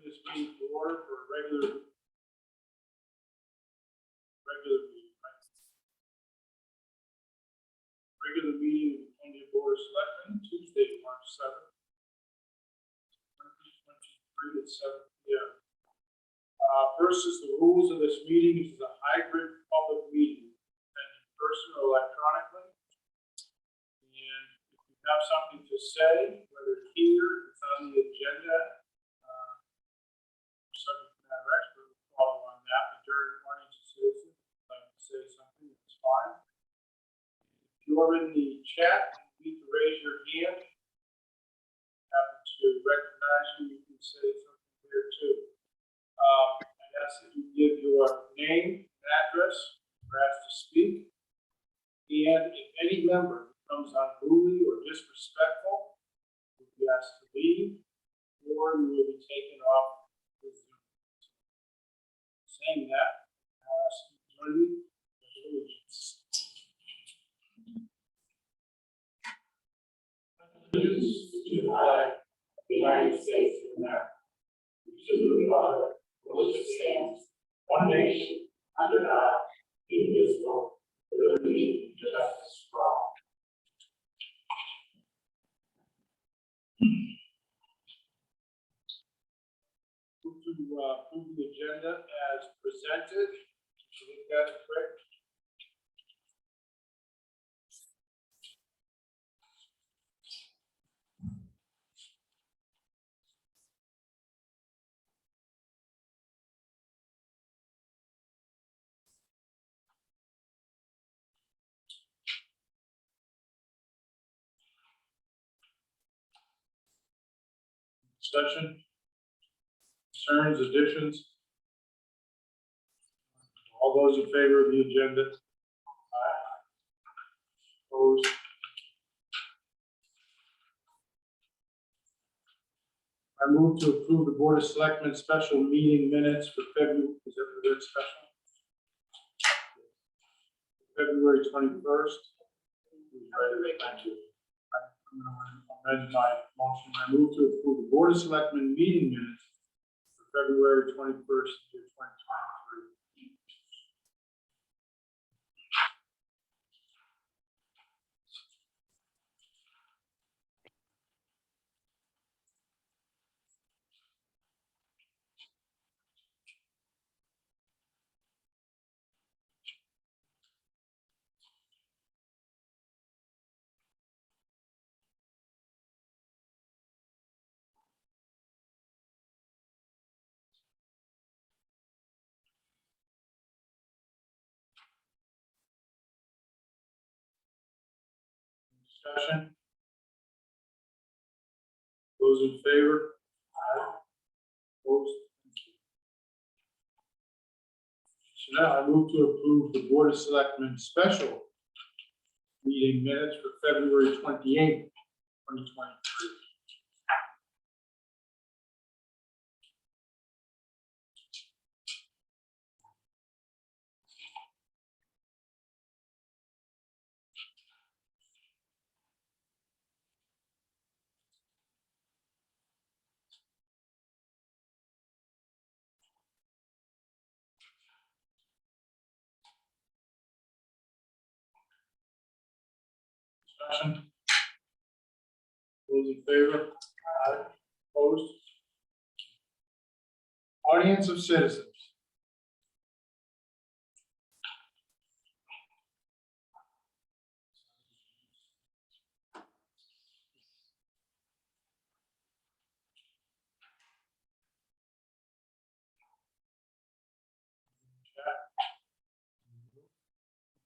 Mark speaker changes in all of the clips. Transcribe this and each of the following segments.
Speaker 1: this meeting to order for a regular meeting, right? Regular meeting of the County Board of Selectmen, Tuesday, March 7th, 2023 at 7 p.m. First is the rules of this meeting. This is a hybrid public meeting, and in person or electronically. And if you have something to say, whether here, it's on the agenda, subject matter expert will follow on that. But during audience citizens, if you'd like to say something, it's fine. If you're in the chat, you need to raise your hand. Happen to recognize you, you can say something there too. I ask that you give your name and address for asked to speak. And if any member becomes unruly or disrespectful, you'll be asked to leave, or you will be taken off the Zoom. Saying that, I'll ask you to join me in the allegiance.
Speaker 2: Allegiance to the flag of the United States of America, to the republic for which it stands, one nation, under God, indivisible, with liberty and justice for all.
Speaker 1: Move to approve the agenda as presented. Did you look at it, Craig? Discussion, concerns, additions? All those in favor of the agenda? Aye. Opposed? I move to approve the Board of Selectmen special meeting minutes for February, is that the word special? February 21st. Thank you. I'm going to amend my motion. I move to approve the Board of Selectmen meeting minutes for February 21st, 2023. Discussion? Those in favor? Aye. Opposed? So now I move to approve the Board of Selectmen special meeting minutes for February 28th, 2023. Discussion? Those in favor? Aye. Opposed? Audience of citizens.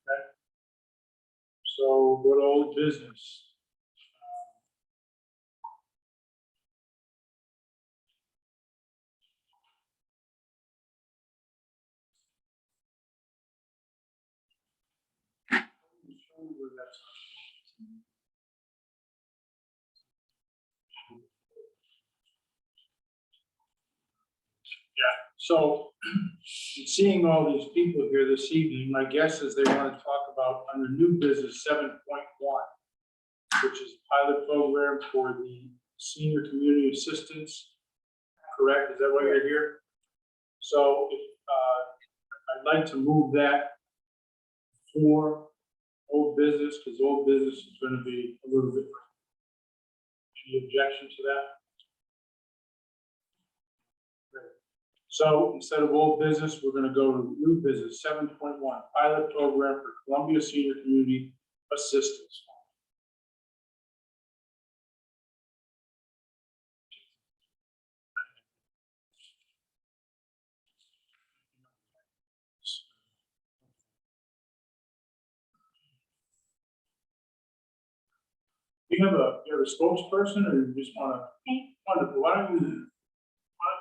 Speaker 1: Okay. So go to old business. So, seeing all these people here this evening, my guess is they want to talk about under new business 7.1, which is a pilot program for the senior community assistance correct? Is that why you're here? So I'd like to move that for old business, because old business is going to be a little bit. Any objection to that? Great. So instead of old business, we're going to go to new business, 7.1, pilot program for Columbia Senior Community Assistance. Do you have a spokesperson, or you just want to? Wonderful. Why don't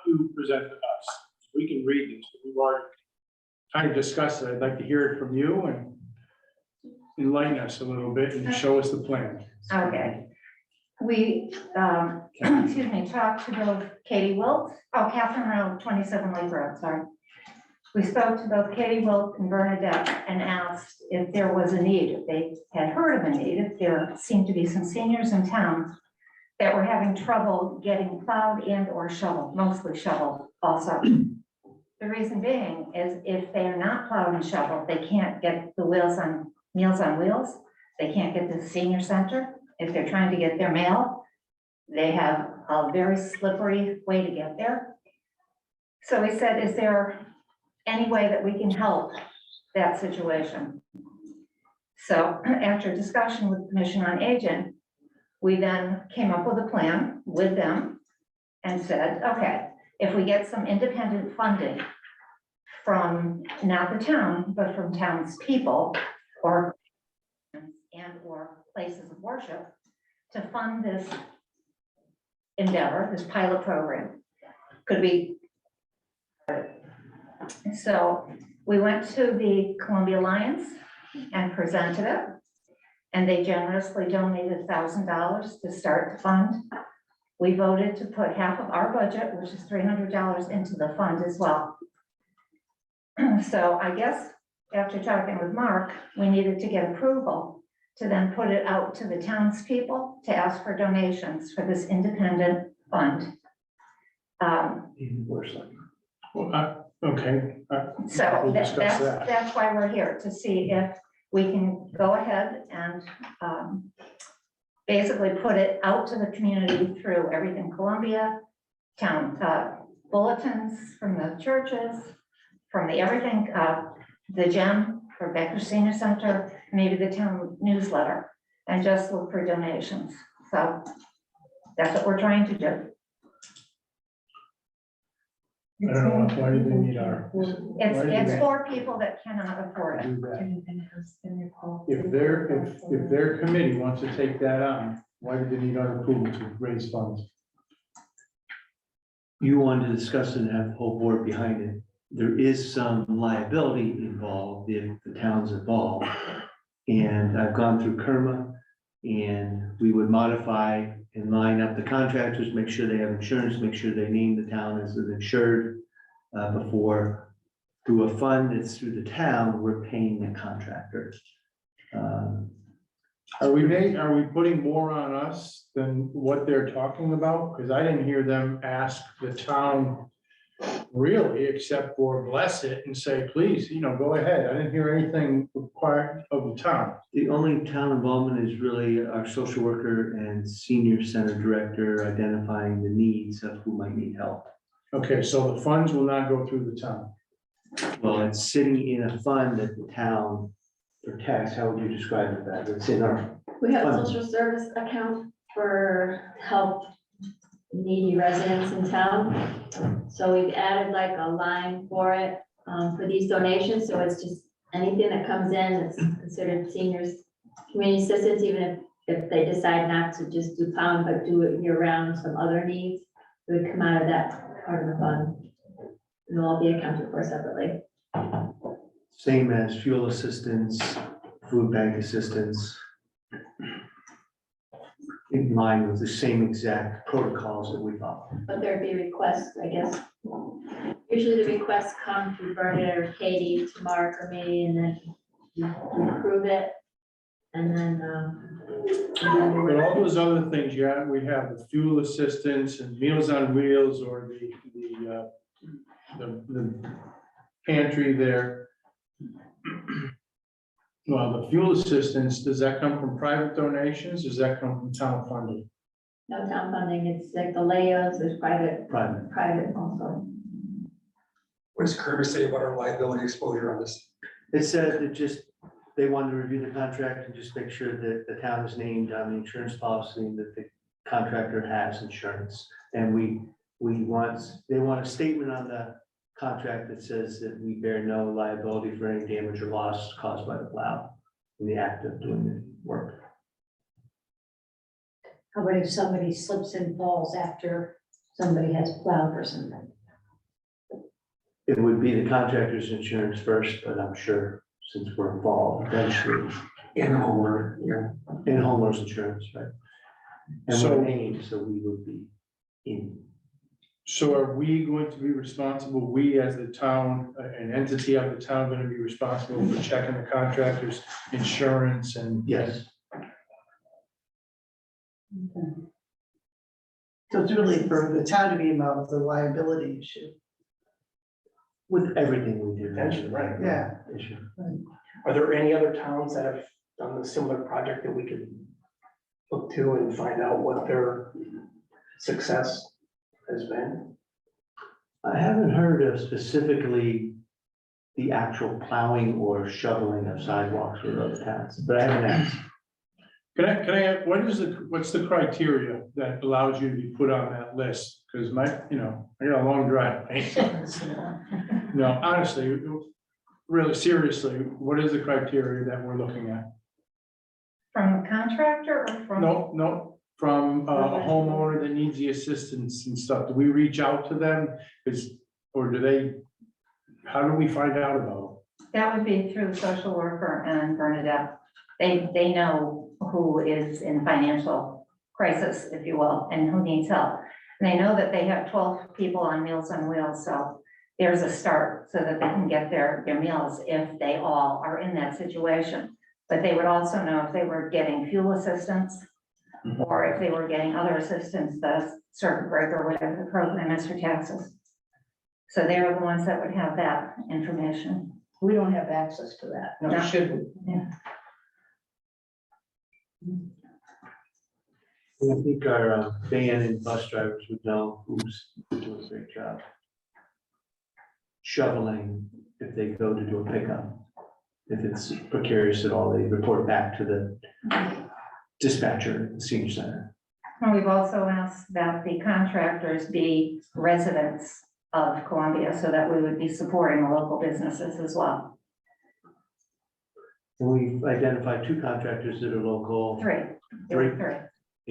Speaker 1: you present to us? We can read this. We've already kind of discussed it. I'd like to hear it from you and enlighten us a little bit and show us the plan.
Speaker 3: Okay. We, excuse me, talked to both Katie Wilt, Catherine Road, 27 Lake Road, sorry. We spoke to both Katie Wilt and Bernadette and asked if there was a need, if they had heard of a need, if there seemed to be some seniors in town that were having trouble getting plowed and or shoveled, mostly shoveled also. The reason being is if they are not plowed and shoveled, they can't get the Meals on Wheels. They can't get to the senior center. If they're trying to get their mail, they have a very slippery way to get there. So we said, is there any way that we can help that situation? So after discussion with the Commission on Aging, we then came up with a plan with them and said, okay, if we get some independent funding from not the town, but from townspeople or places of worship to fund this endeavor, this pilot program, could be. So we went to the Columbia Alliance and presented it, and they generously donated $1,000 to start the fund. We voted to put half of our budget, which is $300, into the fund as well. So I guess after talking with Mark, we needed to get approval to then put it out to the townspeople to ask for donations for this independent fund.
Speaker 1: Okay.
Speaker 3: So
Speaker 1: We'll discuss that.
Speaker 3: that's why we're here, to see if we can go ahead and basically put it out to the community through everything Columbia, town bulletins from the churches, from the everything, the gem for Becker Senior Center, maybe the town newsletter, and just look for donations. So that's what we're trying to do.
Speaker 1: I don't know, why do they need our?
Speaker 3: It's for people that cannot afford it.
Speaker 1: Do that? If their committee wants to take that on, why do they need our approval to raise funds?
Speaker 4: You wanted to discuss it and have the whole board behind it. There is some liability involved if the town's involved. And I've gone through KERMA, and we would modify and line up the contractors, make sure they have insurance, make sure they name the town as an insured before, through a fund that's through the town, we're paying the contractor.
Speaker 1: Are we putting more on us than what they're talking about? Because I didn't hear them ask the town really, except for bless it and say, please, go ahead. I didn't hear anything required of the town.
Speaker 4: The only town involvement is really our social worker and senior center director identifying the needs of who might need help.
Speaker 1: Okay, so the funds will not go through the town.
Speaker 4: Well, it's sitting in a fund that the town protects. How would you describe it that? It's in our.
Speaker 5: We have a
Speaker 4: fund.
Speaker 5: social service account for help needy residents in town. So we've added like a line for it for these donations. So it's just anything that comes in that's considered seniors community assistance, even if they decide not to just do pound, but do it year round, some other needs, it would come out of that part of the fund. And they'll all be accounted for separately.
Speaker 4: Same as fuel assistance, food bank assistance. In line with the same exact protocols that we follow.
Speaker 5: But there'd be requests, I guess. Usually the requests come through Bernadette or Katie to Mark or me, and then you approve it. And then,
Speaker 1: But all those other things, yeah, we have the fuel assistance and Meals on Wheels or the pantry there. Well, the fuel assistance, does that come from private donations? Does that come from town funding?
Speaker 5: no town funding, it's like the layouts, there's private also.
Speaker 6: What does Kerber say about our liability exposure on this?
Speaker 4: It said that just, they wanted to review the contract and just make sure that the town is named on the insurance policy and that the contractor has insurance. And they want a statement on the contract that says that we bear no liability for any damage or loss caused by the plow in the act of doing the work.
Speaker 2: How about if somebody slips and falls after somebody has plowed or something?
Speaker 4: It would be the contractor's insurance first, but I'm sure since we're involved, eventually,
Speaker 6: In homeowner, yeah.
Speaker 4: in homeowner's insurance, right? And
Speaker 1: So-
Speaker 4: we're named, so we would be in.
Speaker 1: So are we going to be responsible, we as the town, an entity of the town, going to be responsible for checking the contractor's insurance and?
Speaker 4: Yes,
Speaker 7: So it's really for the town to be involved with the liability issue.
Speaker 4: with everything we do.
Speaker 6: Potentially, right.
Speaker 7: Yeah.
Speaker 4: Issue.
Speaker 6: Are there any other towns that have done a similar project that we could look to and find out what their success has been?
Speaker 4: I haven't heard of specifically the actual plowing or shoveling of sidewalks with other towns, but I haven't asked.
Speaker 1: Can I, ask, what's the criteria that allows you to be put on that list? Because I got a long driveway. No, honestly, really seriously, what is the criteria that we're looking at?
Speaker 3: From a contractor or from?
Speaker 1: No, from a homeowner that needs the assistance and stuff. Do we reach out to them? How do we find out about
Speaker 3: That would be through the social worker and Bernadette. They know who is in financial crisis, if you will, and who needs help. And they know that they have 12 people on Meals on Wheels, so there's a start so that they can get their meals if they all are in that situation. But they would also know if they were getting fuel assistance or if they were getting other assistance, the circuit breaker, whatever the program is for taxes. So they're the ones that would have that information.
Speaker 2: We don't have access to that,
Speaker 3: No.
Speaker 2: no, should we?
Speaker 4: I think our van and bus drivers would know who's doing a great job shoveling if they go to do a pickup. If it's precarious at all, they report back to the dispatcher at the senior center.
Speaker 3: And we've also asked that the contractors be residents of Columbia so that we would be supporting the local businesses as well.
Speaker 4: And we've identified 2 contractors that are local.
Speaker 3: Three.
Speaker 4: Three.
Speaker 3: Three,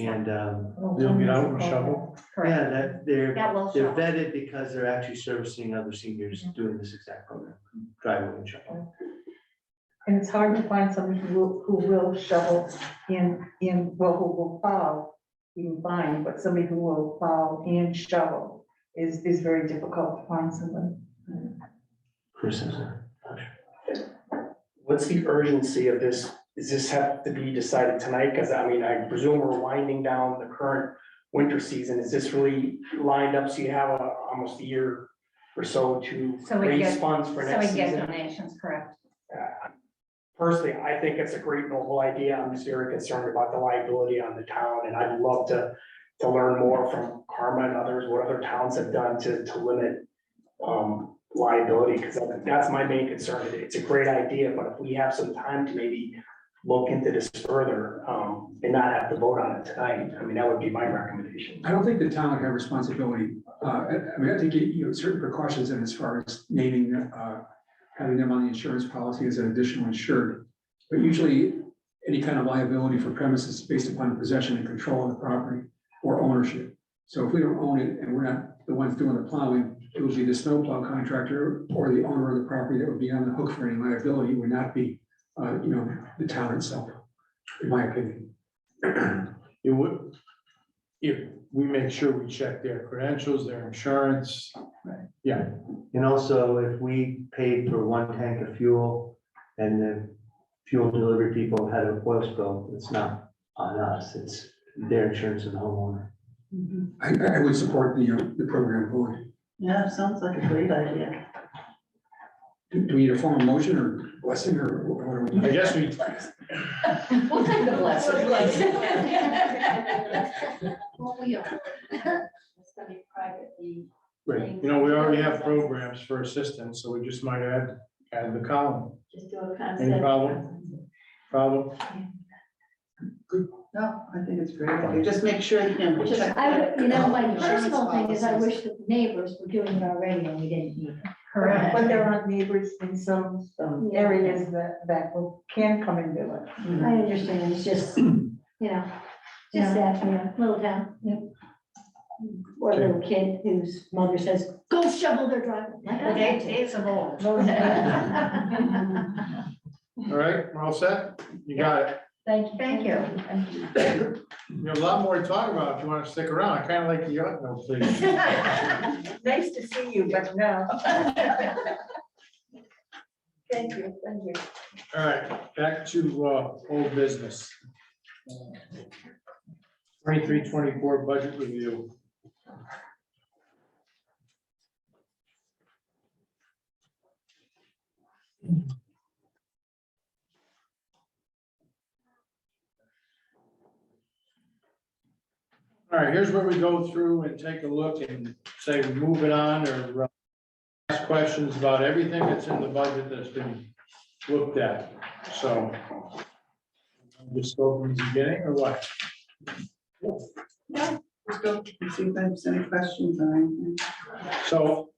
Speaker 4: And,
Speaker 1: they'll get out and shovel?
Speaker 3: correct.
Speaker 4: yeah, that they're
Speaker 3: That
Speaker 4: they're
Speaker 3: will show.
Speaker 4: vetted because they're actually servicing other seniors doing this exact program, driveway and shovel.
Speaker 8: And it's hard to find somebody who will shovel who will plow, you can find, but somebody who will plow and shovel is very difficult to find somebody.
Speaker 4: Chris has a.
Speaker 6: What's the urgency of this? Does this have to be decided tonight? Because I mean, I presume we're winding down the current winter season. Is this really lined up so you have almost a year or so to
Speaker 3: So we
Speaker 6: raise
Speaker 3: get-
Speaker 6: funds for
Speaker 3: So
Speaker 6: next
Speaker 3: we get
Speaker 6: season?
Speaker 3: donations, correct.
Speaker 6: Personally, I think it's a great noble idea. I'm just very concerned about the liability on the town, and I'd love to learn more from Karma and others, what other towns have done to limit liability, because that's my main concern. It's a great idea, but if we have some time to maybe look into this further, and not have to vote on it tonight, I mean, that would be my recommendation.
Speaker 9: I don't think the town would have responsibility. I mean, I think, certain precautions in as far as naming, having them on the insurance policy as an additional insured. But usually, any kind of liability for premises is based upon possession and control of the property or ownership. So if we don't own it and we're not the ones doing the plowing, it would be the snowplow contractor or the owner of the property that would be on the hook for any liability. It would not be, the town itself, in my opinion.
Speaker 1: It would, if we make sure we check their credentials, their insurance. Yeah,
Speaker 4: And also, if we paid for 1 tank of fuel and the fuel delivery people had an oil spill, it's not on us, it's their insurance and the homeowner.
Speaker 9: I would support the program fully.
Speaker 7: Yeah, sounds like a great idea.
Speaker 9: Do we need a formal motion or blessing or what are we?
Speaker 1: I guess we,
Speaker 2: We'll take the blessing.
Speaker 3: Well, we are.
Speaker 5: It's gonna be privately.
Speaker 1: you know, we already have programs for assistance, so we just might add the column.
Speaker 5: Just do a concept.
Speaker 1: Any problem? Problem?
Speaker 7: No, I think it's a great idea. Just make sure you can check.
Speaker 2: You know, my
Speaker 7: Insurance
Speaker 2: personal thing is I
Speaker 7: policies.
Speaker 2: wish that the neighbors were doing it already and we didn't need it.
Speaker 3: Correct.
Speaker 8: But there aren't neighbors in some areas that can come and do it.
Speaker 2: I understand, it's just, you know, just that, you know, little town. Or a little kid whose mother says, go shovel their driveway. Like,
Speaker 3: The
Speaker 2: okay.
Speaker 3: days of old.
Speaker 1: All right, we're all set? You got it.
Speaker 2: Thank you.
Speaker 3: Thank you.
Speaker 1: You have a lot more to talk about if you want to stick around. I kind of like the yacht note, please.
Speaker 8: Nice to see you, but no. Thank you, thank you.
Speaker 1: All right, back to old business. 23-24 budget review. All right, here's where we go through and take a look and say we move it on or ask questions about everything that's in the budget that's been looked at. So just go from the beginning or what?
Speaker 7: Let's go and see if there's any questions or anything.
Speaker 1: So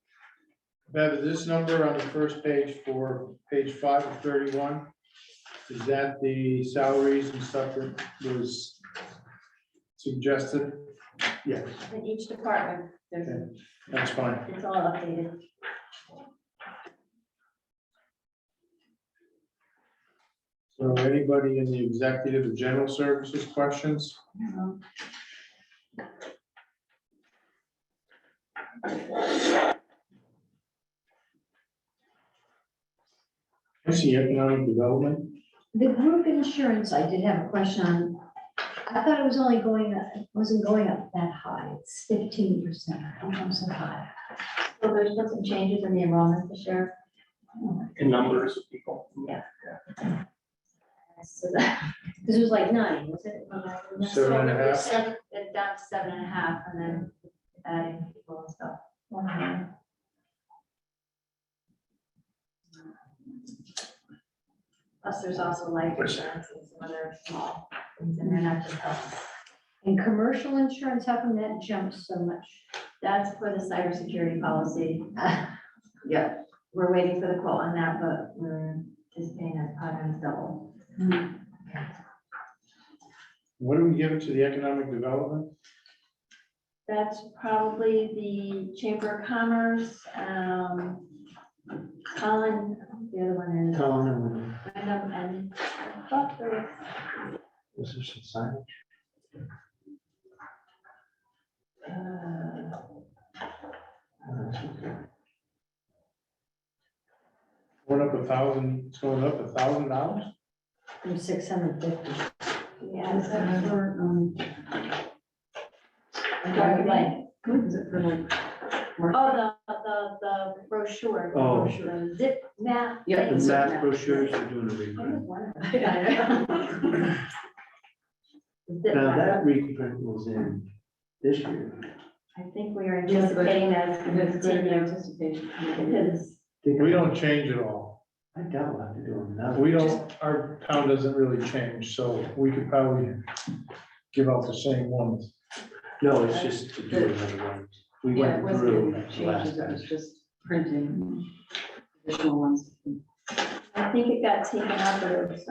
Speaker 1: Bev, this number on the first page for page 5 of 31, is that the salaries and stuff that was suggested?
Speaker 4: Yes.
Speaker 5: In each department, there's,
Speaker 1: That's fine.
Speaker 5: it's all updated.
Speaker 1: So anybody in the executive or general services questions? I see economic development.
Speaker 2: The group insurance, I did have a question on. I thought it was only going up, it wasn't going up that high, it's 15%, how come so high?
Speaker 5: So there's been some changes in the enrollment this year.
Speaker 6: In numbers of people.
Speaker 5: So that,
Speaker 2: This was like 9, was it?
Speaker 1: 7.5.
Speaker 5: it's down to 7.5 and then adding people and stuff. Plus, there's also life insurance and some other small things in there, not just health.
Speaker 2: And commercial insurance, how come that jumped so much?
Speaker 5: That's for the cybersecurity policy. Yeah, we're waiting for the quote on that, but we're just paying that times double.
Speaker 1: What do we give it to the economic development?
Speaker 5: That's probably the Chamber of Commerce, Colin, the other one is
Speaker 4: Colin,
Speaker 5: Wyndham, and I thought there was,
Speaker 4: this is some signage.
Speaker 1: Going up $1,000, it's going up $1,000?
Speaker 2: From 650.
Speaker 5: yeah,
Speaker 7: Is that for,
Speaker 5: Like,
Speaker 7: is it for like?
Speaker 5: oh, the brochure. the
Speaker 4: Oh.
Speaker 5: brochure, the Zip map.
Speaker 7: Yeah,
Speaker 5: thing.
Speaker 4: The math brochures are doing a
Speaker 5: I
Speaker 4: reprint.
Speaker 5: was wondering. I know. Zip
Speaker 4: Now,
Speaker 5: map.
Speaker 4: that reprint was in this year.
Speaker 5: I think we are
Speaker 7: Yes, but-
Speaker 5: anticipating that it's going to continue
Speaker 7: anticipation.
Speaker 5: because
Speaker 1: We don't change it all.
Speaker 4: I doubt we'll have to do them now.
Speaker 1: We don't, our town doesn't really change, so we could probably give out the same ones.
Speaker 4: No, it's just to do another one. We
Speaker 7: Yeah, it
Speaker 4: went
Speaker 7: wasn't
Speaker 4: through
Speaker 7: any
Speaker 4: the last
Speaker 7: changes, it was
Speaker 4: batch.
Speaker 7: just printing additional ones.
Speaker 5: I think it got taken up as,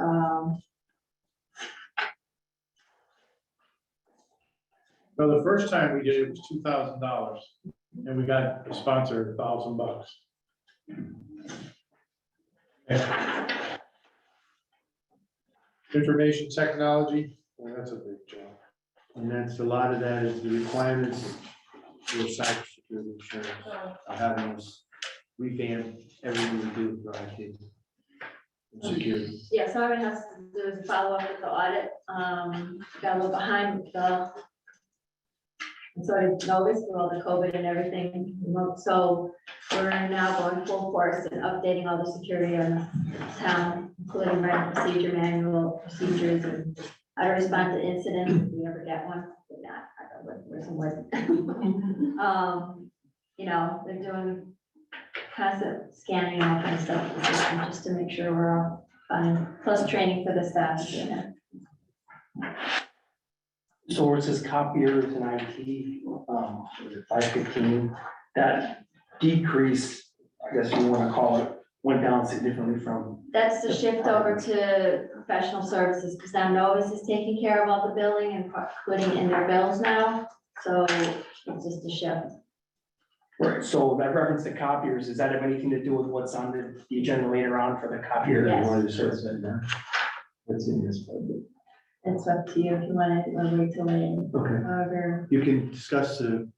Speaker 1: Well, the first time we did it was $2,000, and we got a sponsor $1,000. Yeah. Information technology, well, that's a big job.
Speaker 4: And that's, a lot of that is the requirements for cybersecurity insurance, are having us revamp everything we do for IT. security.
Speaker 5: Yeah, so what it has to do is follow up with the audit, got a little behind with the sort of notice with all the COVID and everything, so we're now going full course and updating all the security on the town, including writing procedure manual, procedures, and how to respond to incidents, if we ever get one, if not, I don't know, where's some wood. You know, they're doing constant scanning and all kinds of stuff, in the system, just to make sure we're all fine, plus training for the staff, you know.
Speaker 6: So where it says copiers and IT, was it 515, that decrease, I guess you wanna call it, went down significantly from.
Speaker 5: That's the shift over to professional services, because now Novus is taking care of all the billing and putting in their bills now, so it's just a shift.
Speaker 6: Right, so that reference to copiers, does that have anything to do with what's on the agenda later on for the copier?
Speaker 5: Yes.
Speaker 4: What is it? What's in this budget?
Speaker 5: It's up to you if you want to wait till later,
Speaker 4: Okay,
Speaker 5: however.
Speaker 4: you can discuss the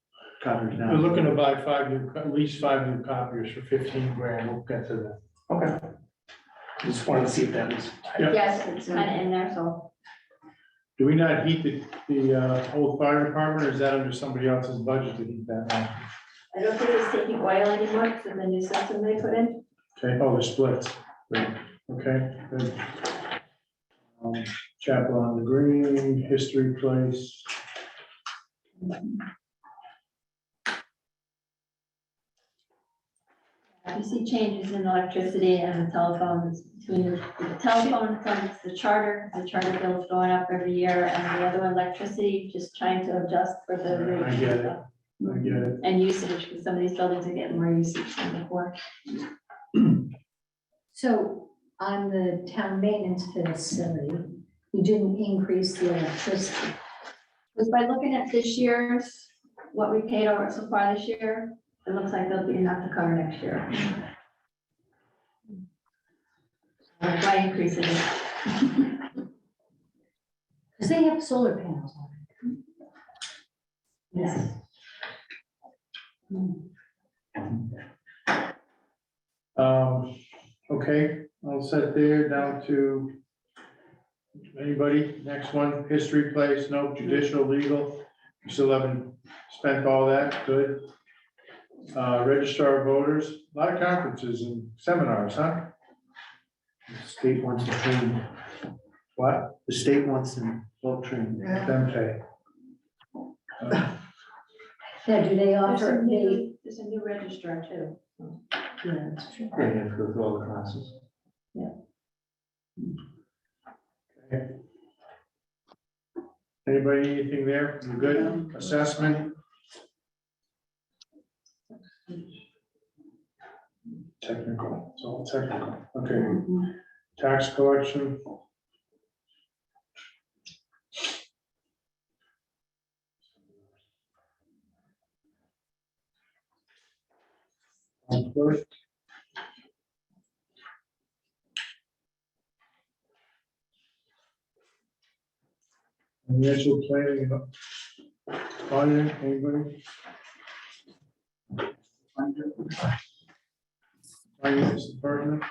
Speaker 4: copiers now.
Speaker 1: We're looking to buy at least 5 new copiers for 15 grand, we'll get to that.
Speaker 6: Okay. Just wanted to see if that was.
Speaker 1: Yeah.
Speaker 5: Yes, it's kind of in there, so
Speaker 1: Do we not heat the old fire department, or is that under somebody else's budget to heat that now?
Speaker 5: I don't think it's taking oil anymore, because of the new system they put in.
Speaker 1: Okay, oh, the splits, great, okay, good. Chapel on the Green, History Place.
Speaker 5: You see changes in electricity and the telephones, between the telephone, it's the charter bill's going up every year, and the other one, electricity, just trying to adjust for the rate.
Speaker 1: I get it. I get it.
Speaker 5: And usage, because some of these buildings are getting more usage than before.
Speaker 2: So on the town maintenance facility, you didn't increase the electricity.
Speaker 5: Because by looking at this year's, what we paid over so far this year, it looks like there'll be enough to cover next year. Why increase it?
Speaker 2: Because they have solar panels on it.
Speaker 5: Yes.
Speaker 1: Okay, I'll set there down to anybody, next one, History Place, no, judicial, legal, you still haven't spent all that, good. Registrar of Voters, a lot of conferences and seminars, huh?
Speaker 4: The state wants to train,
Speaker 1: What?
Speaker 4: the state wants them well trained.
Speaker 1: Them pay.
Speaker 2: Now, do they offer,
Speaker 5: There's a new registrar too.
Speaker 2: yeah, that's true.
Speaker 4: They have to go through all the classes.
Speaker 1: Okay. Anybody, anything there? You good? Assessment? Technical, it's all technical. Okay. Tax collection? Clerk? Financial planning and audit, anybody? Finance department?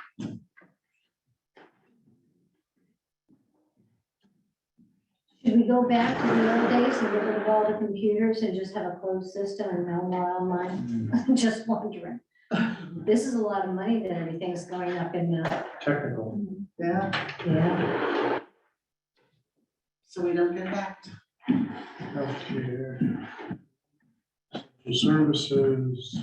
Speaker 2: Should we go back to the old days and get rid of all the computers and just have a closed system and no more online? Just wondering. This is a lot of money that everything's going up in now.
Speaker 1: Technical.
Speaker 7: Yeah,
Speaker 2: Yeah.
Speaker 7: so we don't get back.
Speaker 1: Healthcare. Services.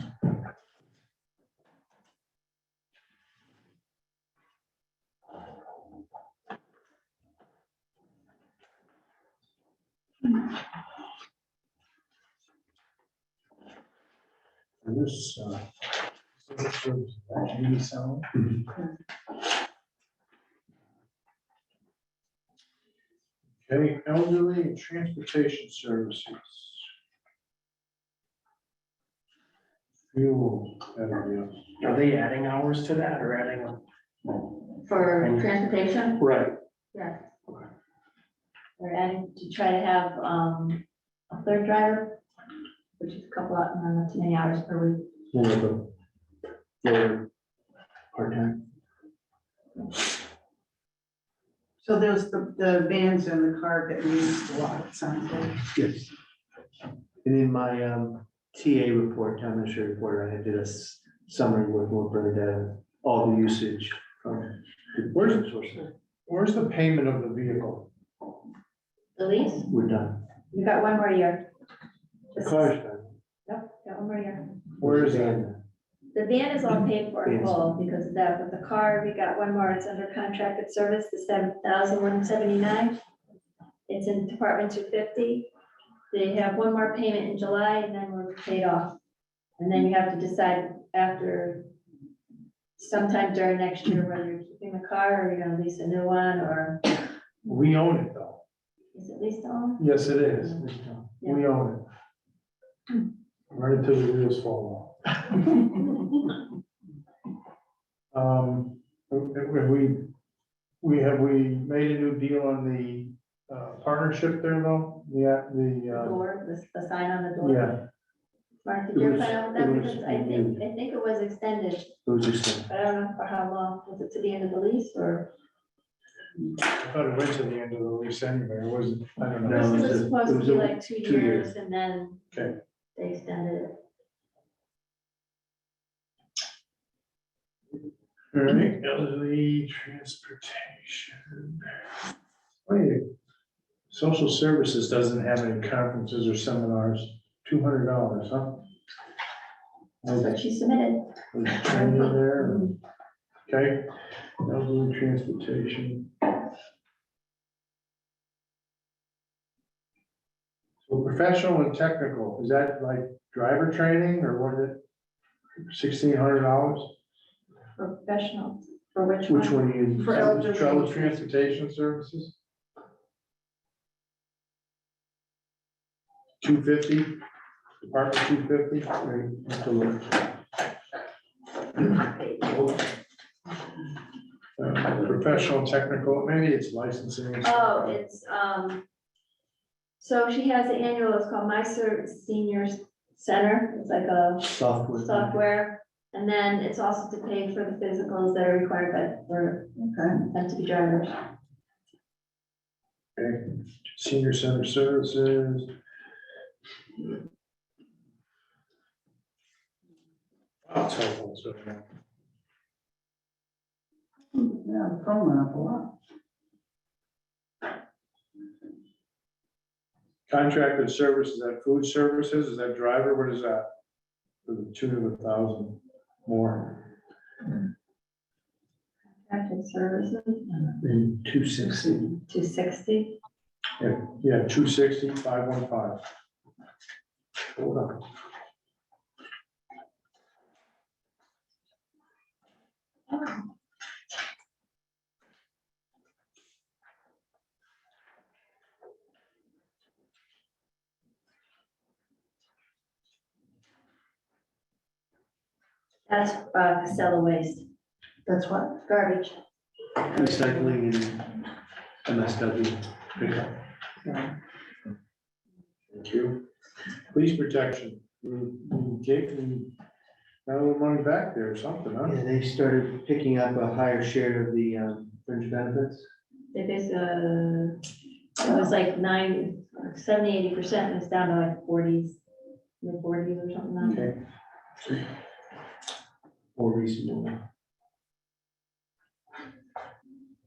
Speaker 1: And this, community center. Okay, elderly and transportation services. Fuel, area.
Speaker 6: Are they adding hours to that or adding?
Speaker 5: For transportation,
Speaker 6: Right.
Speaker 5: yeah. We're adding to try to have, a third driver, which is a couple of, not too many hours per week.
Speaker 4: For part-time.
Speaker 7: So there's the vans and the car that we used a lot, it sounds like.
Speaker 4: Yes. And in my TA report, town administrator report, I did a summary with Bernadette, all the usage from.
Speaker 1: Where's the payment of the vehicle?
Speaker 5: The lease,
Speaker 4: We're done.
Speaker 5: you got one more year.
Speaker 4: The car's done.
Speaker 5: Nope, got one more year.
Speaker 1: Where is that?
Speaker 5: The van is all paid for in
Speaker 4: Yes.
Speaker 5: full because of that, but the car, we got one more, it's under contracted service, the 7,179. It's in Department 250. They have one more payment in July and then we're paid off. And then you have to decide after sometime during next year whether you're keeping the car or you're gonna lease a new one, or
Speaker 1: We own it though.
Speaker 5: is it leased on?
Speaker 1: Yes, it is. We own it. Right until the wheels fall off. Have we made a new deal on the partnership there though?
Speaker 5: The door, the sign on the door.
Speaker 1: Yeah,
Speaker 5: Mark, did
Speaker 4: It
Speaker 5: you
Speaker 4: was-
Speaker 5: find out
Speaker 4: it
Speaker 5: that?
Speaker 4: was
Speaker 5: Because I think it was extended,
Speaker 4: It was just,
Speaker 5: but I don't know for how long. Was it to the end of the lease or?
Speaker 1: I thought it went to the end of the lease anyway. It wasn't, I don't know.
Speaker 4: No,
Speaker 5: This
Speaker 4: it was
Speaker 5: was
Speaker 4: a-
Speaker 5: supposed
Speaker 4: it
Speaker 5: to
Speaker 4: was
Speaker 5: be
Speaker 4: a-
Speaker 5: like 2
Speaker 4: 2 years.
Speaker 5: years and then
Speaker 1: Okay.
Speaker 5: they extended it.
Speaker 1: All right, elderly transportation. Wait, social services doesn't have any conferences or seminars, $200, huh?
Speaker 5: That's what she submitted.
Speaker 1: There's training there, okay, elderly transportation. So professional and technical, is that like driver training or what is it? $1,600?
Speaker 5: Professional, for which
Speaker 4: which
Speaker 5: one?
Speaker 4: one you?
Speaker 7: For elderly.
Speaker 1: Travel transportation services? 250, Department 250,
Speaker 4: Right, have to look.
Speaker 1: Professional, technical, maybe it's licensing. or
Speaker 5: Oh,
Speaker 1: something.
Speaker 5: it's, so she has the annual, it's called My Senior Center. It's like a
Speaker 4: Software.
Speaker 5: software. And then it's also to pay for the physicals that are required for them to be drivers.
Speaker 1: Okay. Senior center services. I'll tell them, so,
Speaker 7: Yeah, the phone went up a lot.
Speaker 1: Contracted services, is that food services, is that driver, what is that? For the tune of 1,000 more.
Speaker 5: Contracted services,
Speaker 4: And 260.
Speaker 5: 260.
Speaker 1: Yeah, 260, 515. Hold on.
Speaker 5: That's Casella waste,
Speaker 7: That's what?
Speaker 5: garbage.
Speaker 4: Recycling and MSW pickup.
Speaker 1: Thank you. Police protection. We gave them a little money back there or something, huh?
Speaker 4: Yeah, they started picking up a higher share of the fringe benefits.
Speaker 5: It is, it was like 70-80%, and it's down to like 40s, mid-40s or something like that.
Speaker 1: Okay.
Speaker 4: More recently.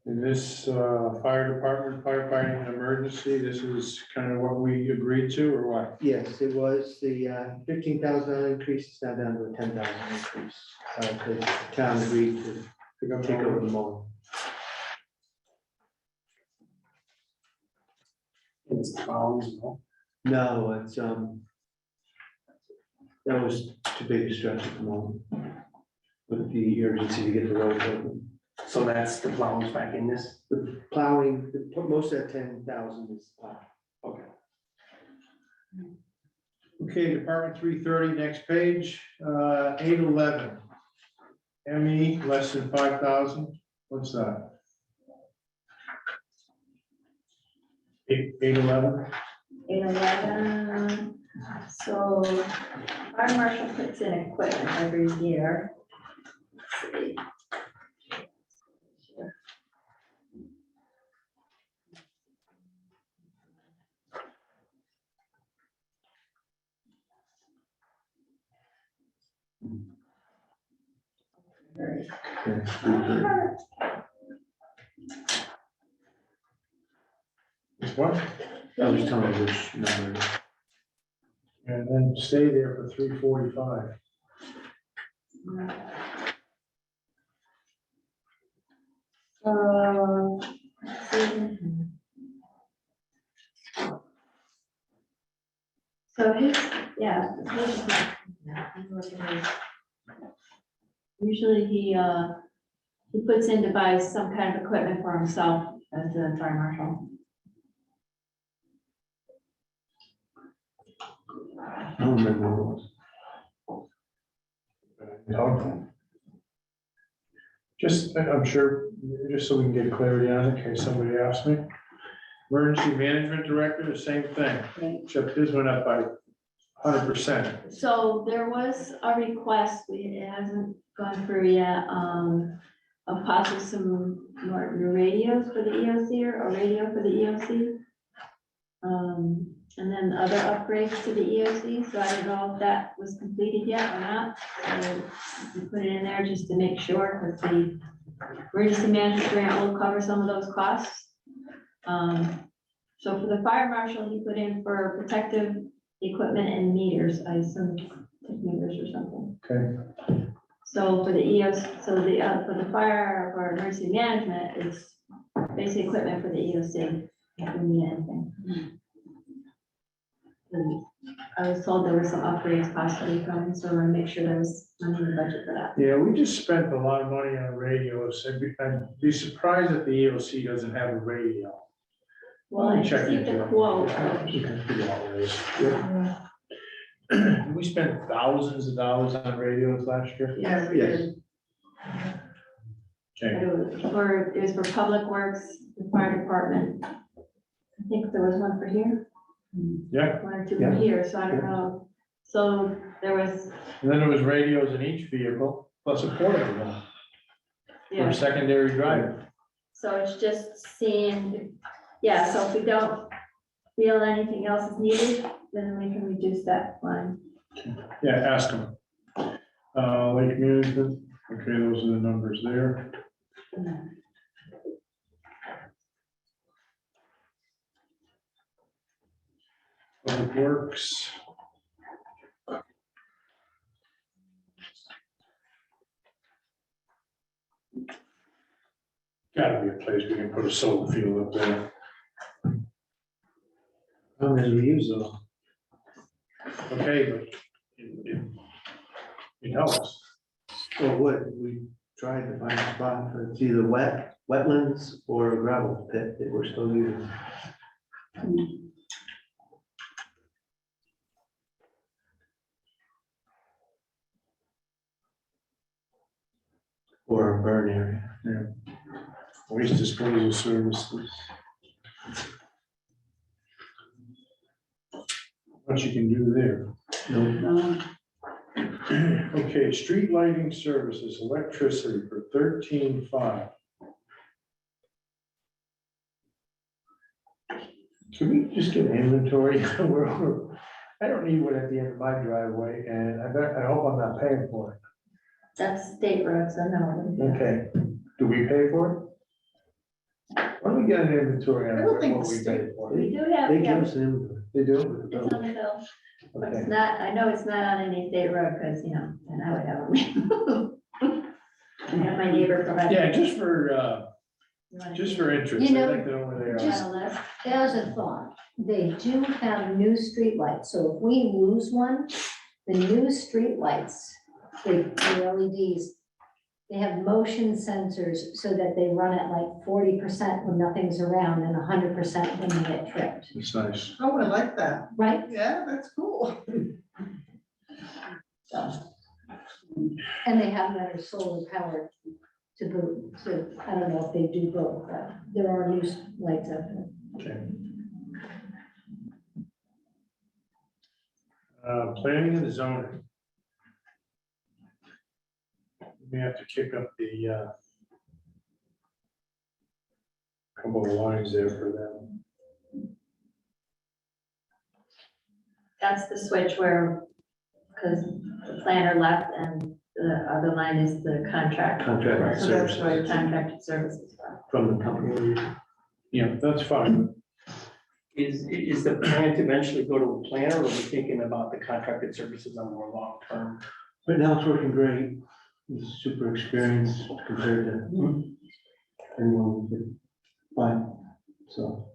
Speaker 1: In this fire department, firefighting and emergency, this is kind of what we agreed to, or what?
Speaker 4: Yes, it was the $15,000 increase, it's now down to a $10,000 increase. The town agreed to take over the mowing.
Speaker 1: It's pounds, no?
Speaker 4: No, it's, that was too big a stretch at the moment. With the urgency to get the road open.
Speaker 6: So that's the plowing's back in this?
Speaker 4: The plowing, most of that 10,000 is plow.
Speaker 6: Okay.
Speaker 1: Okay, Department 330, next page, 811. ME, less than 5,000, what's that? 811,
Speaker 5: 811, so fire marshal puts in equipment every year. Let's see.
Speaker 4: Okay, 3:30.
Speaker 1: What?
Speaker 4: I was telling you which number.
Speaker 1: And then stay there for 3:45.
Speaker 5: let's see. So his, yeah. Usually he puts in to buy some kind of equipment for himself as a fire marshal.
Speaker 4: I don't remember what it was.
Speaker 1: Okay. Just, I'm sure, just so we can get clarity on it, in case somebody asks me. Emergency management director, the same thing, except his went up by 100%.
Speaker 5: So there was a request, it hasn't gone through yet, of possibly some more radios for the EOC or a radio for the EOC. And then other upgrades to the EOC, so I don't know if that was completed yet or not. So we put it in there just to make sure, because the emergency management grant will cover some of those costs. So for the fire marshal, he put in for protective equipment and meters, I assume meters or something.
Speaker 1: Okay.
Speaker 5: So for the EOC, so for the fire, for emergency management, it's basic equipment for the EOC, if we need anything. And I was told there were some upgrades possibly coming, so I want to make sure there was money in the budget for that.
Speaker 1: Yeah, we just spent a lot of money on radios. I'd be surprised if the EOC doesn't have a radio.
Speaker 5: Well, I
Speaker 1: Check
Speaker 5: received
Speaker 1: into
Speaker 5: a
Speaker 1: it.
Speaker 5: quote.
Speaker 1: You can figure out what it is. We spent thousands of dollars on radios last year.
Speaker 7: Yeah, we
Speaker 4: Yes.
Speaker 7: did.
Speaker 1: Okay.
Speaker 5: It was for Public Works, the fire department. I think there was one for here.
Speaker 1: Yeah,
Speaker 5: One or two for
Speaker 4: Yeah.
Speaker 5: here, so I don't know. So there was,
Speaker 1: and then there was radios in each vehicle, plus a portable one for
Speaker 5: yeah,
Speaker 1: a secondary driver.
Speaker 5: so it's just seeing, yeah, so if we don't feel anything else is needed, then we can reduce that line.
Speaker 1: Yeah, ask them. Lake management, okay, those are the numbers there. Public Works. Gotta be a place we can put a solar field up there.
Speaker 4: How many we use though?
Speaker 1: Okay, but it helps.
Speaker 4: Well, what, we tried to find a spot for it's either wetlands or a gravel pit that we're still using. Or a burn area.
Speaker 1: Waste disposal services. What you can do there.
Speaker 4: No,
Speaker 1: Okay, street lighting services, electricity for 13.5. Can we just get an inventory? I don't need one at the end of my driveway, and I hope I'm not paying for
Speaker 5: That's state roads, I know.
Speaker 1: it. Okay, do we pay for it? Why don't we get an inventory on
Speaker 7: I don't think
Speaker 1: what we
Speaker 7: the
Speaker 1: pay for?
Speaker 5: We
Speaker 1: it?
Speaker 5: do have,
Speaker 4: they give
Speaker 5: yeah,
Speaker 4: us an inventory.
Speaker 1: They do?
Speaker 5: it's on the bill, but
Speaker 1: Okay.
Speaker 5: it's not, I know it's not on any state road, because, you know, and I would have them. I have my neighbor provide.
Speaker 1: Yeah, just for interest,
Speaker 2: You
Speaker 1: I
Speaker 2: know,
Speaker 1: think that over there.
Speaker 2: just-
Speaker 5: On a list.
Speaker 2: As a thought, they do have new streetlights, so if we lose one, the new streetlights, the LEDs, they have motion sensors so that they run at like 40% when nothing's around and 100% when you get tripped,
Speaker 1: It's nice.
Speaker 7: Oh, I like that.
Speaker 2: right?
Speaker 7: Yeah, that's cool.
Speaker 2: And they have that are solar powered to boot, so I don't know if they do both, but there are new lights out there.
Speaker 1: Okay. Planning and zoning. We have to kick up the couple of lines there for them.
Speaker 5: That's the switch where, because the planner left and The other line is the contract.
Speaker 4: Contract
Speaker 7: So that's
Speaker 4: services
Speaker 7: why
Speaker 5: Contracted services.
Speaker 4: from the company.
Speaker 1: Yeah, that's fine.
Speaker 6: Is the plan to eventually go to a planner, or are we thinking about the contracted services on more long term?
Speaker 4: But now it's working great. He's super experienced compared to anyone we could find, so.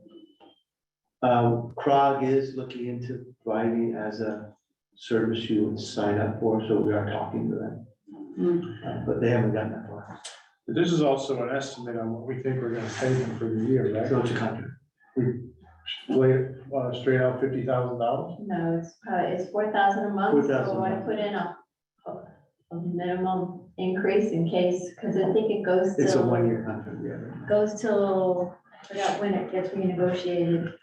Speaker 4: CROG is looking into providing as a service you would sign up for, so we are talking to them. But they haven't gotten that far.
Speaker 1: But this is also an estimate on what we think we're gonna pay them for the year, right?
Speaker 4: So it's a contract.
Speaker 1: Lay it, straight out $50,000?
Speaker 5: No, it's 4,000 a month,
Speaker 4: 4,000
Speaker 5: so
Speaker 4: a
Speaker 5: I
Speaker 4: month.
Speaker 5: put in a minimum increase in case, because I think it goes till.
Speaker 4: It's a 1-year contract, yeah.
Speaker 5: Goes till, I forgot when it gets renegotiated.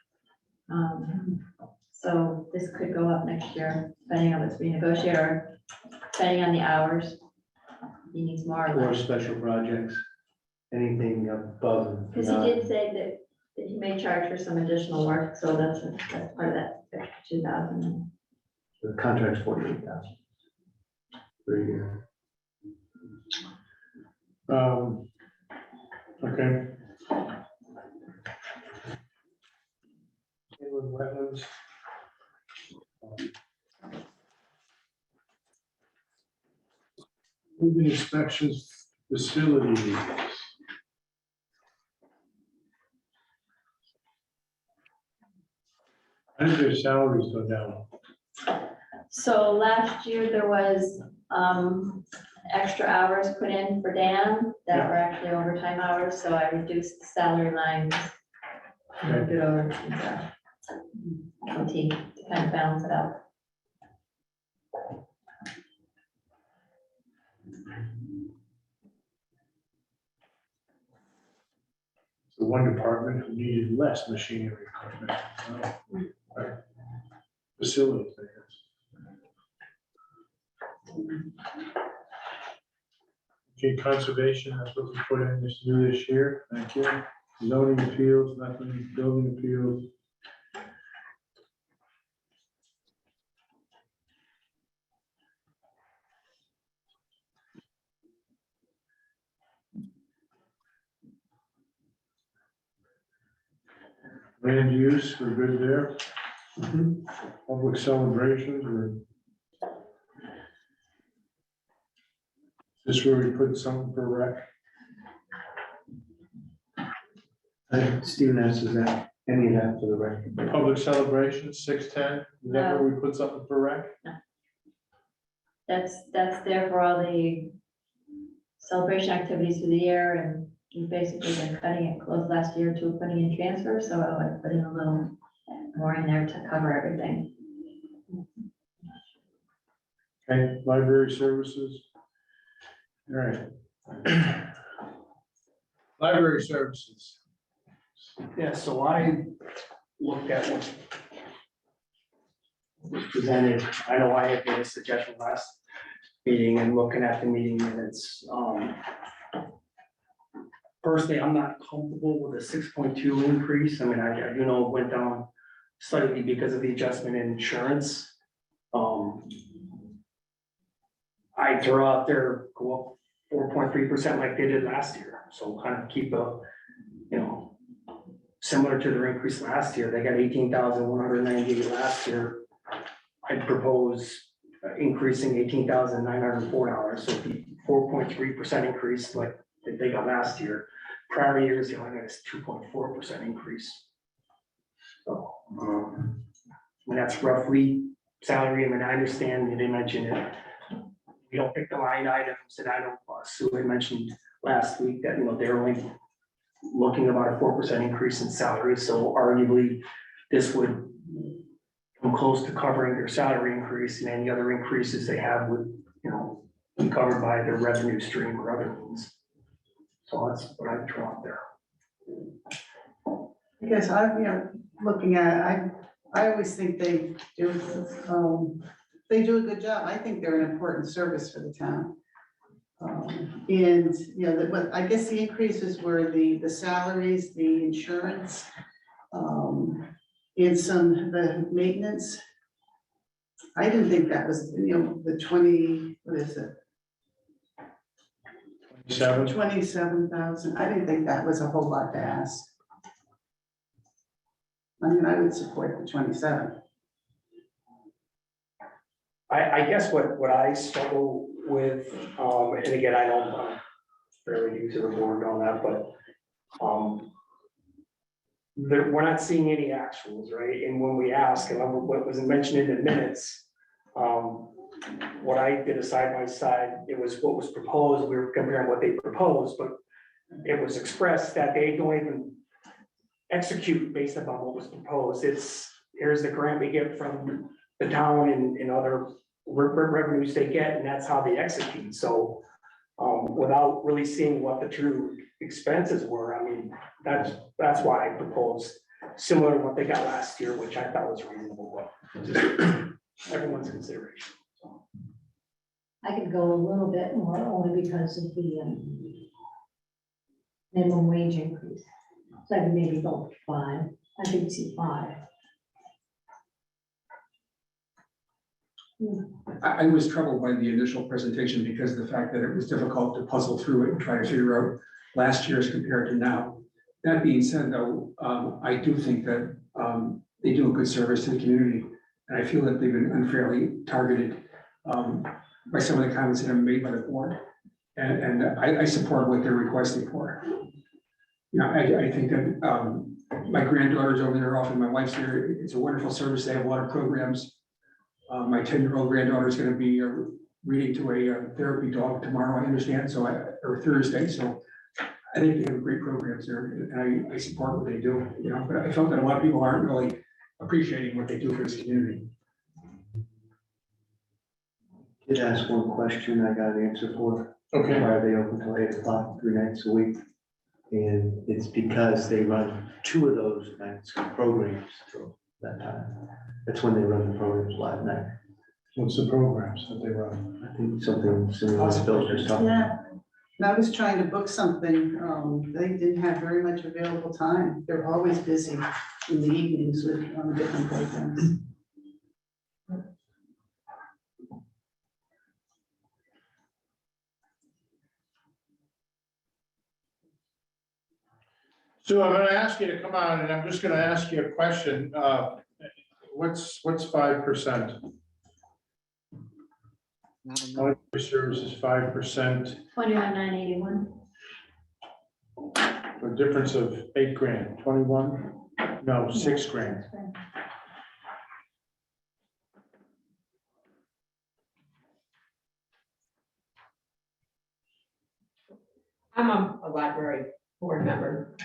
Speaker 5: So this could go up next year, depending on what's renegotiated, or depending on the hours. He needs more or
Speaker 4: Or
Speaker 5: less.
Speaker 4: special projects, anything above and
Speaker 5: Because he
Speaker 4: beyond.
Speaker 5: did say that he may charge for some additional work, so that's part of that extra 2,000.
Speaker 4: The contract's 48,000 per year.
Speaker 1: Okay. Inland wetlands. Moving inspections, facility reviews. How did their salaries go down?
Speaker 5: So last year there was extra hours put in for Dan that were actually overtime hours, so I reduced the salary line. Moved it over to 20 to kind of balance it out.
Speaker 1: The one department who needed less machinery equipment. Right. Facilities, I guess. Okay, conservation, that's what we put in this year, thank you. Zoning appeals, nothing, building appeals. Land use, we're good there. Public celebrations, this is where we put something for rec.
Speaker 4: Stephen asked, is that any of that for the record?
Speaker 1: Public celebrations, 610, is that where we put something for rec?
Speaker 5: That's there for all the celebration activities through the year, and we've basically been cutting it close last year to putting in transfer, so I would put in a little more in there to cover everything.
Speaker 1: Okay, library services. All right. Library services.
Speaker 6: Yeah, so I looked at what was presented. I know I had made a suggestion last meeting, and looking at the meeting minutes, personally, I'm not comfortable with a 6.2 increase. I mean, I do know it went down slightly because of the adjustment in insurance. I throw out there, go up 4.3% like they did last year, so kind of keep a, similar to their increase last year. They got 18,198 last year. I'd propose increasing $18,904, so 4.3% increase like they got last year. Prior years, the only got is 2.4% increase. So, and that's roughly salary. I mean, I understand you didn't mention it. We don't pick the line items, and I don't, Sue had mentioned last week that, they're only looking about a 4% increase in salary. So arguably, this would come close to covering their salary increase, and any other increases they have would, be covered by their revenue stream or other means. So that's what I'd throw out there.
Speaker 7: Because looking at it, I always think they do a good job. I think they're an important service for the town. But I guess the increases were the salaries, the insurance, and the maintenance. I didn't think that was, the 20, what is it?
Speaker 1: 7?
Speaker 7: 27,000, I didn't think that was a whole lot to ask. I mean, I would support the 27.
Speaker 6: I guess what I struggle with, and again, I don't, fairly new to the board on that, but, we're not seeing any actuals, right? And when we ask, and what was mentioned in the minutes, what I did a side by side, it was what was proposed, we were comparing what they proposed, but it was expressed that they don't even execute based upon what was proposed. It's, here's the grant we get from the town and other revenues they get, and that's how they execute. So, without really seeing what the true expenses were, I mean, that's why I proposed similar to what they got last year, which I thought was reasonable, but just everyone's consideration. So,
Speaker 2: I could go a little bit more only because of the minimum wage increase. So I could maybe go 5. I could see 5.
Speaker 9: I was troubled by the initial presentation because of the fact that it was difficult to puzzle through it and try to figure out last year's compared to now. That being said, though, I do think that they do a good service to the community. And I feel that they've been unfairly targeted by some of the comments that have been made by the board. And I support what they're requesting for. You know, I think that my granddaughter's over there often, my wife's there. It's a wonderful service. They have a lot of programs. My 10-year-old granddaughter is going to be reading to a therapy dog tomorrow, I understand, so or Thursday, so I think they have great programs there, and I support what they do, you know, but I felt that a lot of people aren't really appreciating what they do for this community.
Speaker 4: Did ask one question, I got an answer for.
Speaker 1: Okay.
Speaker 4: Why are they open till 8 o'clock, 3 nights a week? And it's because they run 2 of those nights programs till that time. That's when they run the programs live night.
Speaker 1: What's the programs that they run?
Speaker 4: I think something similar to Bill just talked about.
Speaker 7: Yeah. And I was trying to book something, they didn't have very much available time. They're always busy in the evenings with different programs.
Speaker 1: So I'm gonna ask you to come on, and I'm just gonna ask you a question. What's 5%? Monetary services 5%,
Speaker 5: 21,981.
Speaker 1: a difference of 8 grand, 21? No, 6 grand.
Speaker 10: I'm a library board member.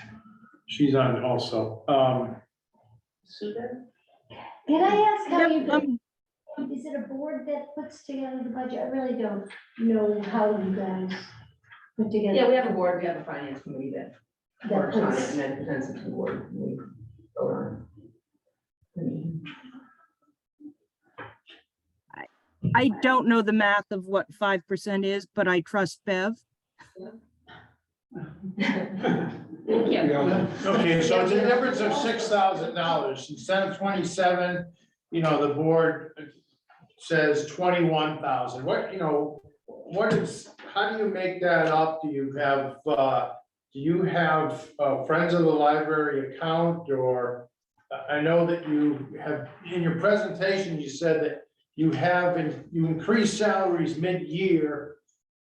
Speaker 1: She's on also.
Speaker 2: Susan?
Speaker 5: Can I ask how you do? Is it a board that puts together the budget? I really don't know how you guys put together.
Speaker 10: Yeah, we have a board, we have a finance committee that
Speaker 5: that
Speaker 10: works on it
Speaker 5: puts-
Speaker 10: and then presents it to the board. And we vote on it.
Speaker 11: I don't know the math of what 5% is, but I trust Bev.
Speaker 10: Thank you.
Speaker 1: Okay, so it's a difference of $6,000 instead of 27. You know, the board says 21,000. What, you know, what is? How do you make that up? Do you have Friends of the Library account, or I know that you have in your presentation you said that you increase salaries mid-year,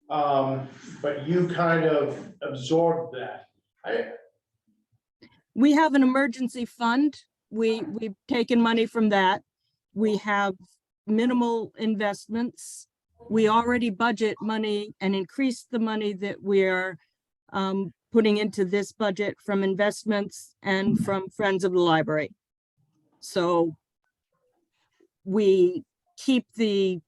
Speaker 1: but you kind of absorbed that.
Speaker 11: We have an emergency fund. We've taken money from that. We have minimal investments. We already budget money and increased the money that we're putting into this budget from investments and from Friends of the Library. So we keep the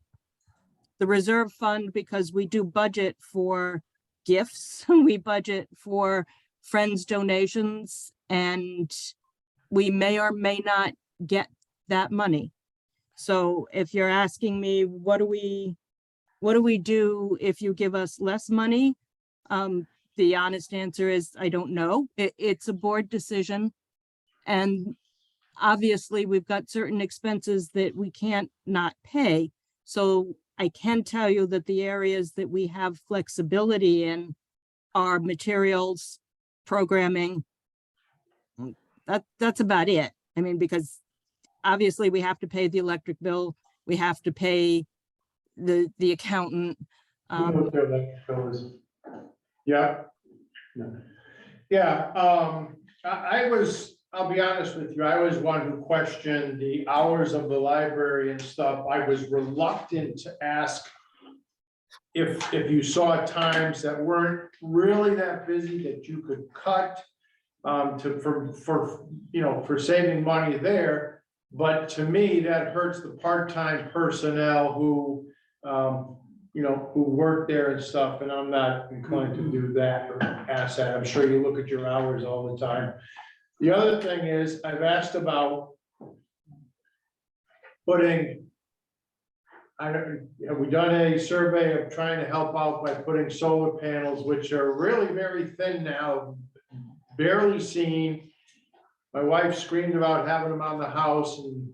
Speaker 11: reserve fund because we do budget for gifts. We budget for friends' donations, and we may or may not get that money. So if you're asking me, what do we do if you give us less money? The honest answer is, I don't know. It's a board decision. And obviously we've got certain expenses that we can't not pay. So I can tell you that the areas that we have flexibility in our materials, programming. That's about it. I mean, because obviously we have to pay the electric bill, we have to pay the accountant.
Speaker 1: You know what their electric bill is? Yeah. Yeah, I was, I'll be honest with you, I was one who questioned the hours of the library and stuff. I was reluctant to ask if you saw times that weren't really that busy that you could cut for saving money there. But to me, that hurts the part-time personnel who who work there and stuff, and I'm not inclined to do that or ask that. I'm sure you look at your hours all the time. The other thing is, I've asked about putting, have we done a survey of trying to help out by putting solar panels, which are really very thin now, barely seen. My wife screamed about having them on the house, and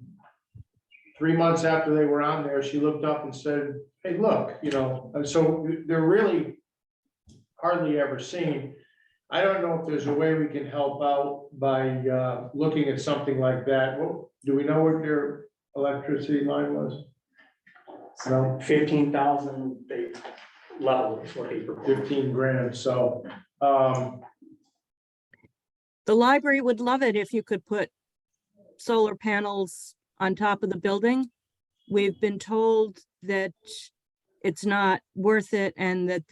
Speaker 1: 3 months after they were on there, she looked up and said, hey, look, and so they're really hardly ever seen. I don't know if there's a way we can help out by looking at something like that. Do we know what their electricity line was? No,
Speaker 6: 15,000, they level is what they propose.
Speaker 1: 15 grand, so.
Speaker 11: The library would love it if you could put solar panels on top of the building. We've been told that it's not worth it and that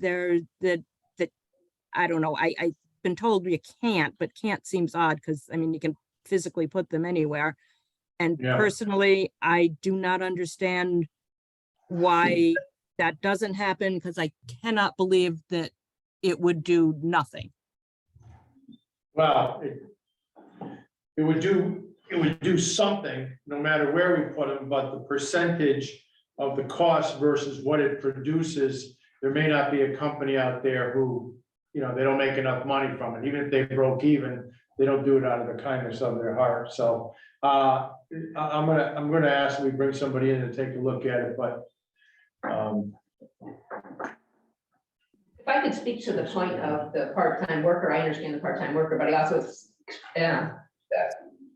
Speaker 11: I don't know, I've been told you can't, but can't seems odd because I mean, you can physically put them anywhere. And
Speaker 1: Yeah.
Speaker 11: Personally, I do not understand why that doesn't happen, because I cannot believe that it would do nothing.
Speaker 1: Well, it would do something, no matter where we put them, but the percentage of the cost versus what it produces, there may not be a company out there who, they don't make enough money from it. Even if they broke even, they don't do it out of the kindness of their heart. So I'm gonna ask, we bring somebody in to take a look at it, but
Speaker 10: If I could speak to the point of the part-time worker, I understand the part-time worker, but I also,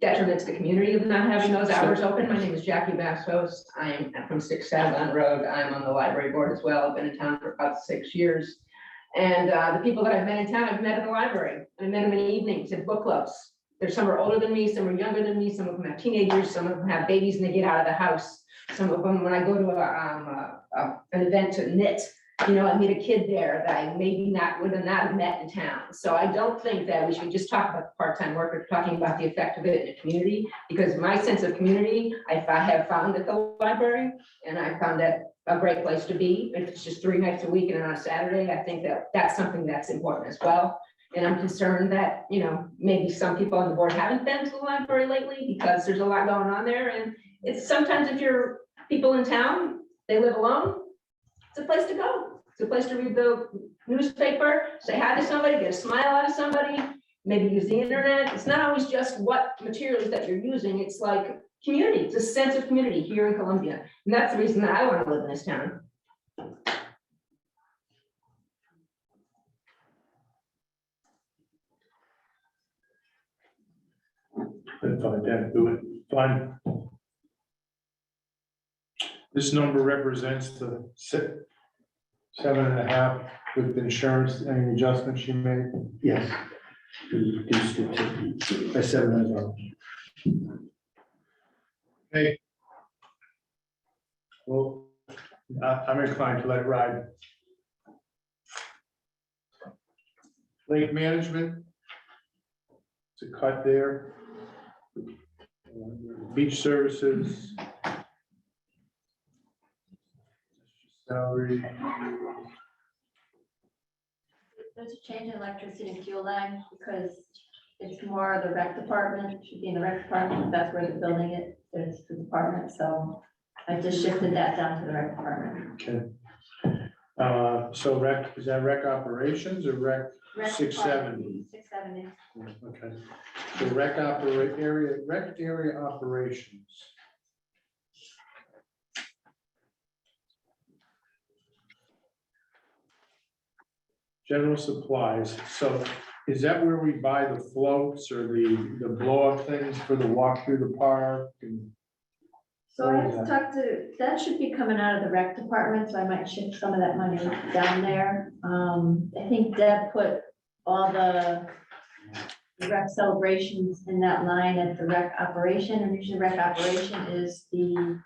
Speaker 10: detriment to the community of not having those hours open. My name is Jackie Bastos. I'm from 6 Savon Road. I'm on the library board as well. I've been in town for about 6 years. And the people that I've met in town, I've met in the library. I met them in the evenings at book clubs. There's some are older than me, some are younger than me, some of them have teenagers, some of them have babies and they get out of the house. Some of them, when I go to an event to knit, I meet a kid there that I maybe would not have met in town. So I don't think that we should just talk about the part-time worker, talking about the effect of it in the community, because my sense of community, I have found at the library, and I found that a great place to be. If it's just 3 nights a week and on a Saturday, I think that that's something that's important as well. And I'm concerned that, maybe some people on the board haven't been to the library lately because there's a lot going on there. And it's sometimes if you're people in town, they live alone, it's a place to go. It's a place to read the newspaper, say hi to somebody, get a smile out of somebody, maybe use the internet. It's not always just what materials that you're using. It's like community. It's a sense of community here in Columbia. And that's the reason that I want to live in this town.
Speaker 1: do it, fine. This number represents the 7.5 with insurance, any adjustments she made.
Speaker 4: Yes. Reduced it to by $700.
Speaker 1: Hey. Well, I'm inclined to let it ride. Lake management. It's a cut there. Beach services. Salary.
Speaker 5: There's a change in electricity and fuel line because it's more the rec department, it should be in the rec department, that's where the building is, it's the department, so I just shifted that down to the rec department.
Speaker 1: Okay. So rec, is that rec operations or rec
Speaker 5: Rec
Speaker 1: 670?
Speaker 5: 670.
Speaker 1: Okay. So rec area operations. general supplies, so is that where we buy the floats or the blow-up things for the walk through the park? And
Speaker 5: So I have to talk to, that should be coming out of the rec department, so I might shift some of that money down there. I think Deb put all the rec celebrations in that line at the rec operation, and usually rec operation is the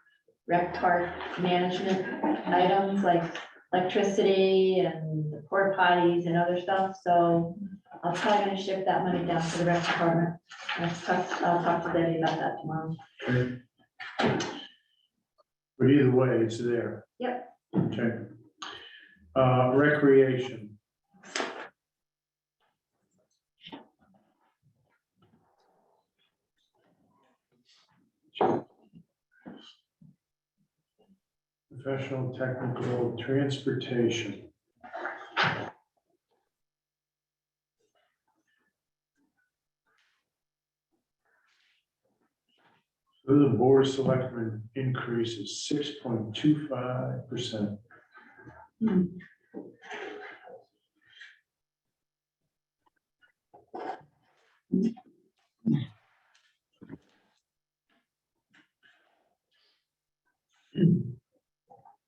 Speaker 5: rec park management items like electricity and the porta potties and other stuff, so I'm probably gonna shift that money down to the rec department. I'll talk to Debbie about that tomorrow.
Speaker 1: But either way, it's there.
Speaker 5: Yep.
Speaker 1: Okay. Recreation. Professional, technical, transportation. So the board of selectmen increase is 6.25%.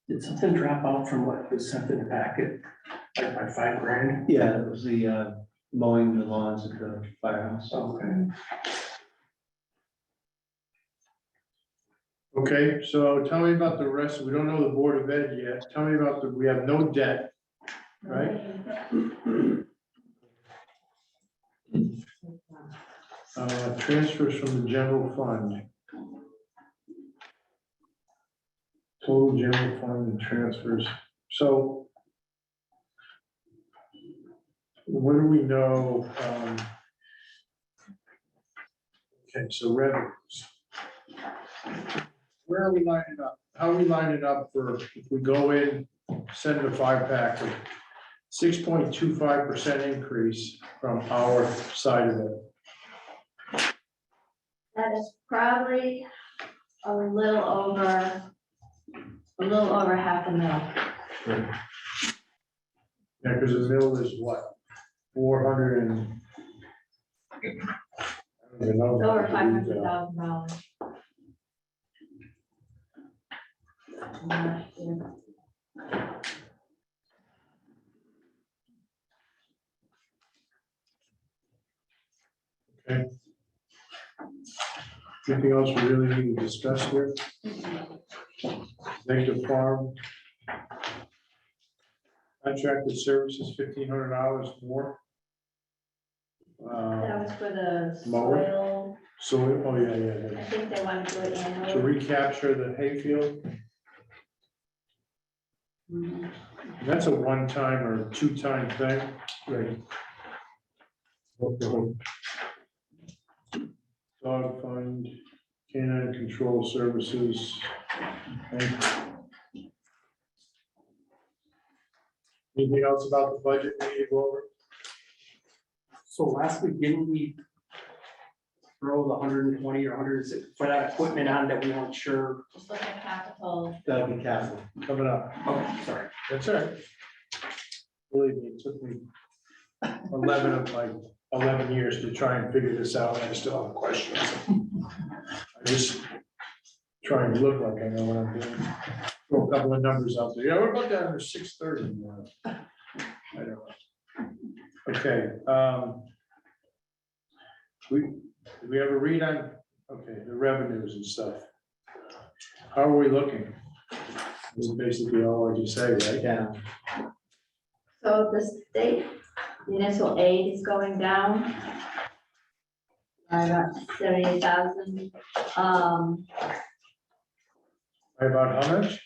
Speaker 6: Did something drop out from what was sent in the packet, like by $5,000?
Speaker 4: Yeah, it was the mowing the lawns at the firehouse.
Speaker 6: Okay.
Speaker 1: Okay, so tell me about the rest. We don't know the Board of Ed yet. Tell me about we have no debt, right? Transfers from the general fund. Total general fund and transfers. So what do we know? Okay, so revenues. Where are we lining up? How are we lining up for, if we go in, send a 5-pack of 6.25% increase from our side of it?
Speaker 5: That is probably a little over $500,000.
Speaker 1: Yeah, because the mill is what? 400 and. I don't even know.
Speaker 5: It's over $500,000.
Speaker 1: Okay. Anything else we really need to discuss here? Executive farm. Contracted services, $1,500 more.
Speaker 5: That was for the
Speaker 1: Mower.
Speaker 5: soil.
Speaker 1: So, oh, yeah.
Speaker 5: I think they want to do it
Speaker 1: To
Speaker 5: annually.
Speaker 1: recapture the hayfield, that's a one-time or two-time thing. Right. Dog fund, canine control services. Anything else about the budget we need to go over?
Speaker 6: So last week, didn't we throw the 120 or 106 for that equipment on that we weren't sure?
Speaker 5: Just look at capital.
Speaker 4: That'll be capital.
Speaker 1: Coming up.
Speaker 6: Okay, sorry.
Speaker 1: That's all right. Believe me, it took me 11 of my 11 years to try and figure this out, and I still have questions. I just trying to look like I know what I'm doing. Throw a couple of numbers out there. Yeah, what about that under 630? I don't know. Okay, we have a read on, okay, the revenues and stuff. How are we looking? This is basically all I can say, right?
Speaker 4: Yeah.
Speaker 5: So the state municipal aid is going down by about 78,000.
Speaker 1: By about how much?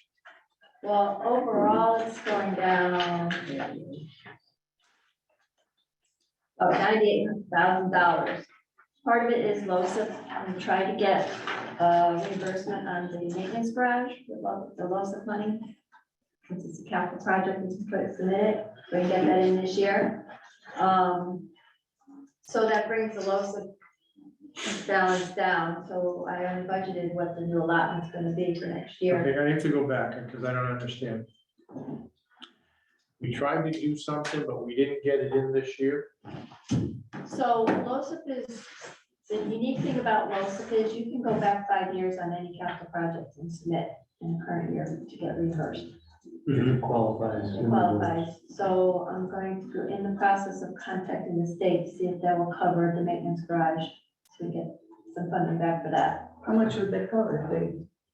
Speaker 5: Well, overall, it's going down about $98,000. Part of it is LoSiP. I'm trying to get reimbursement on the maintenance garage with the LoSiP money. Since it's a capital project, we can put it submitted, we can get that in this year. So that brings the LoSiP balance down, so I only budgeted what the new allotment's gonna be for next year.
Speaker 1: Okay, I need to go back because I don't understand. We tried to do something, but we didn't get it in this year.
Speaker 5: So LoSiP is, the unique thing about LoSiP is you can go back 5 years on any capital project and submit in the current year to get reimbursed.
Speaker 4: If it qualifies.
Speaker 5: It qualifies. So I'm going to go in the process of contacting the state, to see if that will cover the maintenance garage, so we get some funding back for that.
Speaker 7: How much would they cover?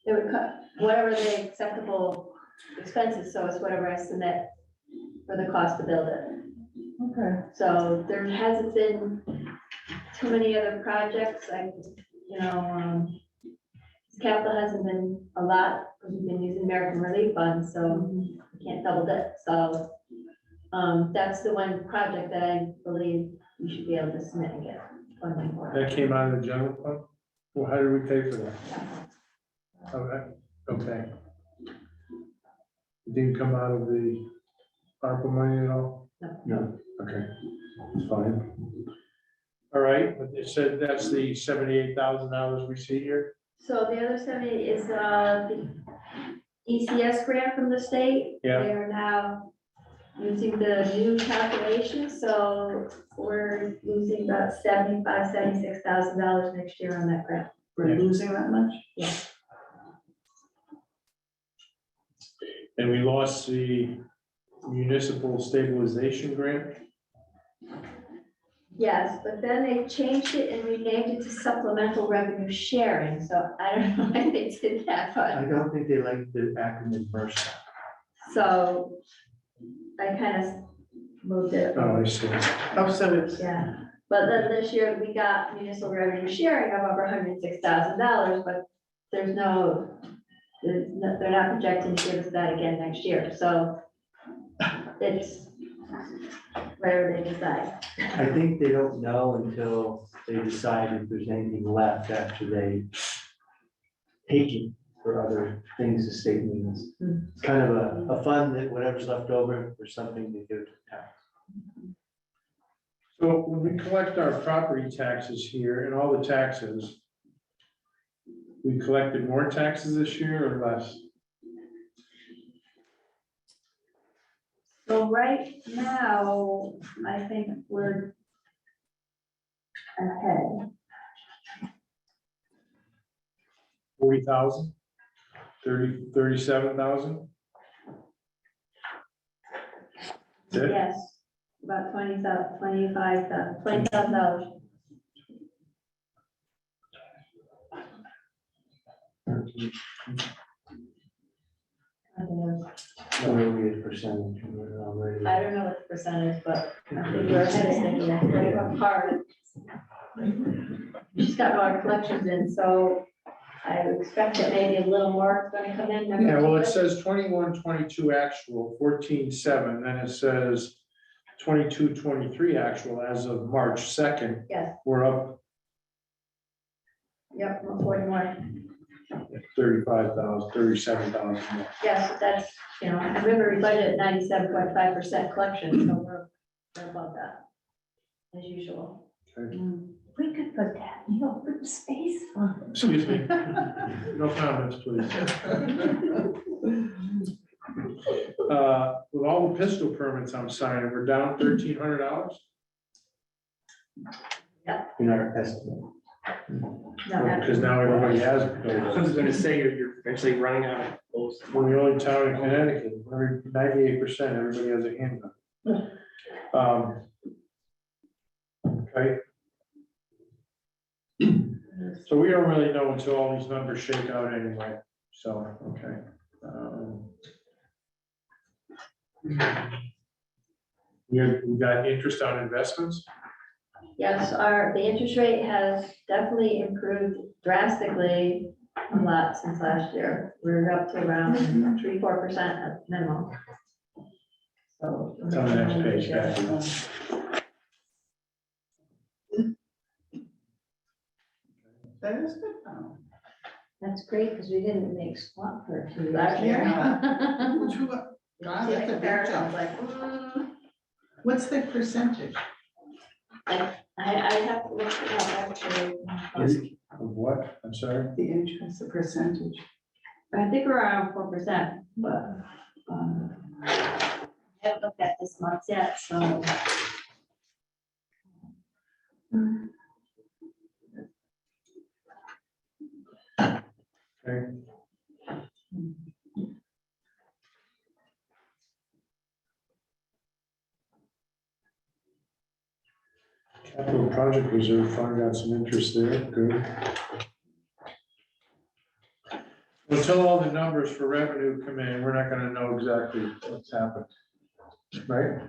Speaker 5: They would cut whatever the acceptable expenses, so it's whatever I submit for the cost to build it.
Speaker 7: Okay.
Speaker 5: So there hasn't been too many other projects, capital hasn't been a lot, because we've been using American Relief Funds, so we can't double dip, so. That's the one project that I believe we should be able to submit and get funding for.
Speaker 1: That came out of the general fund? Well, how did we pay for that? Okay. It didn't come out of the ARPA money at all?
Speaker 4: No.
Speaker 1: Okay, it's fine. All right, but it said that's the $78,000 we see here.
Speaker 5: So the other 70 is the ECS grant from the state.
Speaker 1: Yeah.
Speaker 5: They are now using the new calculation, so we're losing about $76,000 next year on that grant.
Speaker 7: We're losing that much?
Speaker 5: Yeah.
Speaker 1: And we lost the municipal stabilization grant.
Speaker 5: Yes, but then they changed it and renamed it to supplemental revenue sharing, so I don't know why they did that,
Speaker 4: I
Speaker 5: but,
Speaker 4: don't think they like the acronym first.
Speaker 5: so I kind of moved it.
Speaker 1: Oh, I see.
Speaker 7: Oh, so it's,
Speaker 5: Yeah, but then this year we got municipal revenue sharing of over $106,000, but they're not projecting to give us that again next year, so it's where they decide.
Speaker 4: I think they don't know until they decide if there's anything left after they take it for other things the state needs. It's kind of a fund that whatever's left over for something they give to the town.
Speaker 1: So when we collect our property taxes here and all the taxes, we collected more taxes this year or less?
Speaker 5: So right now, I think we're ahead.
Speaker 1: 40,000? 37,000?
Speaker 5: Yes, about $20,000. I don't know.
Speaker 4: Where we at percentage already.
Speaker 5: I don't know what the percentage, but I think we're ahead of schedule. We worked hard. She's got all our collections in, so I would expect that maybe a little more is gonna come in.
Speaker 1: Yeah, well, it says 21-22 actual, 14.7, then it says 22-23 actual as of March 2nd.
Speaker 5: Yes,
Speaker 1: We're up
Speaker 5: yep, 40 more.
Speaker 1: 35,000, 37,000 more.
Speaker 5: Yes, that's, I remember we budgeted 97.5% collection, so we're above that, as usual.
Speaker 3: We could put that in the open space fund.
Speaker 1: Excuse me. No comments, please. With all the pistol permits I'm signing, we're down $1,300.
Speaker 4: In our estimate.
Speaker 5: No, not-
Speaker 1: Because now everybody has
Speaker 6: I was
Speaker 1: it.
Speaker 6: gonna say, you're eventually running out of those.
Speaker 1: We're the only town in Connecticut, 98%, everybody has a handgun. Okay. So we don't really know until all these numbers shake out anyway, so, okay. We got interest on investments?
Speaker 5: Yes, the interest rate has definitely improved drastically a lot since last year. We're up to around 3-4% at minimum. So.
Speaker 1: It's on the next page, guys.
Speaker 7: that is good. Oh.
Speaker 5: That's great, because we didn't make squat for a few years last year.
Speaker 7: God, that's a big jump. What's the percentage?
Speaker 5: I have to look it up, actually.
Speaker 1: Of what? I'm sorry?
Speaker 7: The interest, the percentage.
Speaker 5: I think we're around 4%, but, haven't looked at this month yet, so.
Speaker 1: Okay. Capital Project Reserve Fund got some interest there, good. Until all the numbers for revenue come in, we're not gonna know exactly what's happened. Right?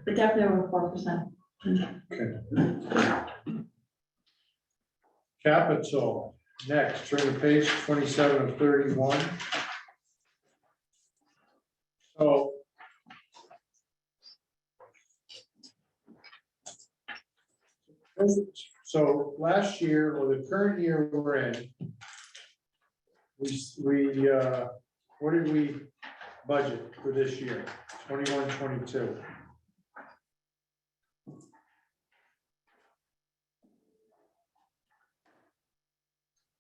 Speaker 5: But definitely over 4%.
Speaker 1: Okay. Capital, next, turn to page 27 of 31. So last year, or the current year we're in, what did we budget for this year? 21, 22.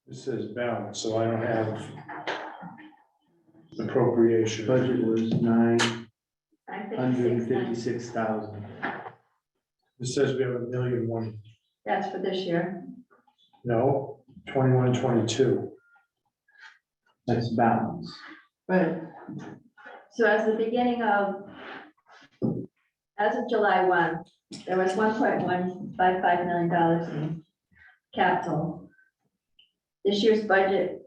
Speaker 1: This says balance, so I don't have appropriation.
Speaker 4: Budget was
Speaker 5: I think
Speaker 4: $956,000.
Speaker 1: It says we have $1,000,001.
Speaker 5: that's for this year.
Speaker 1: No, 21, 22.
Speaker 4: That's balance.
Speaker 5: Right. So as of July 1, there was $1.155 million in capital. This year's budget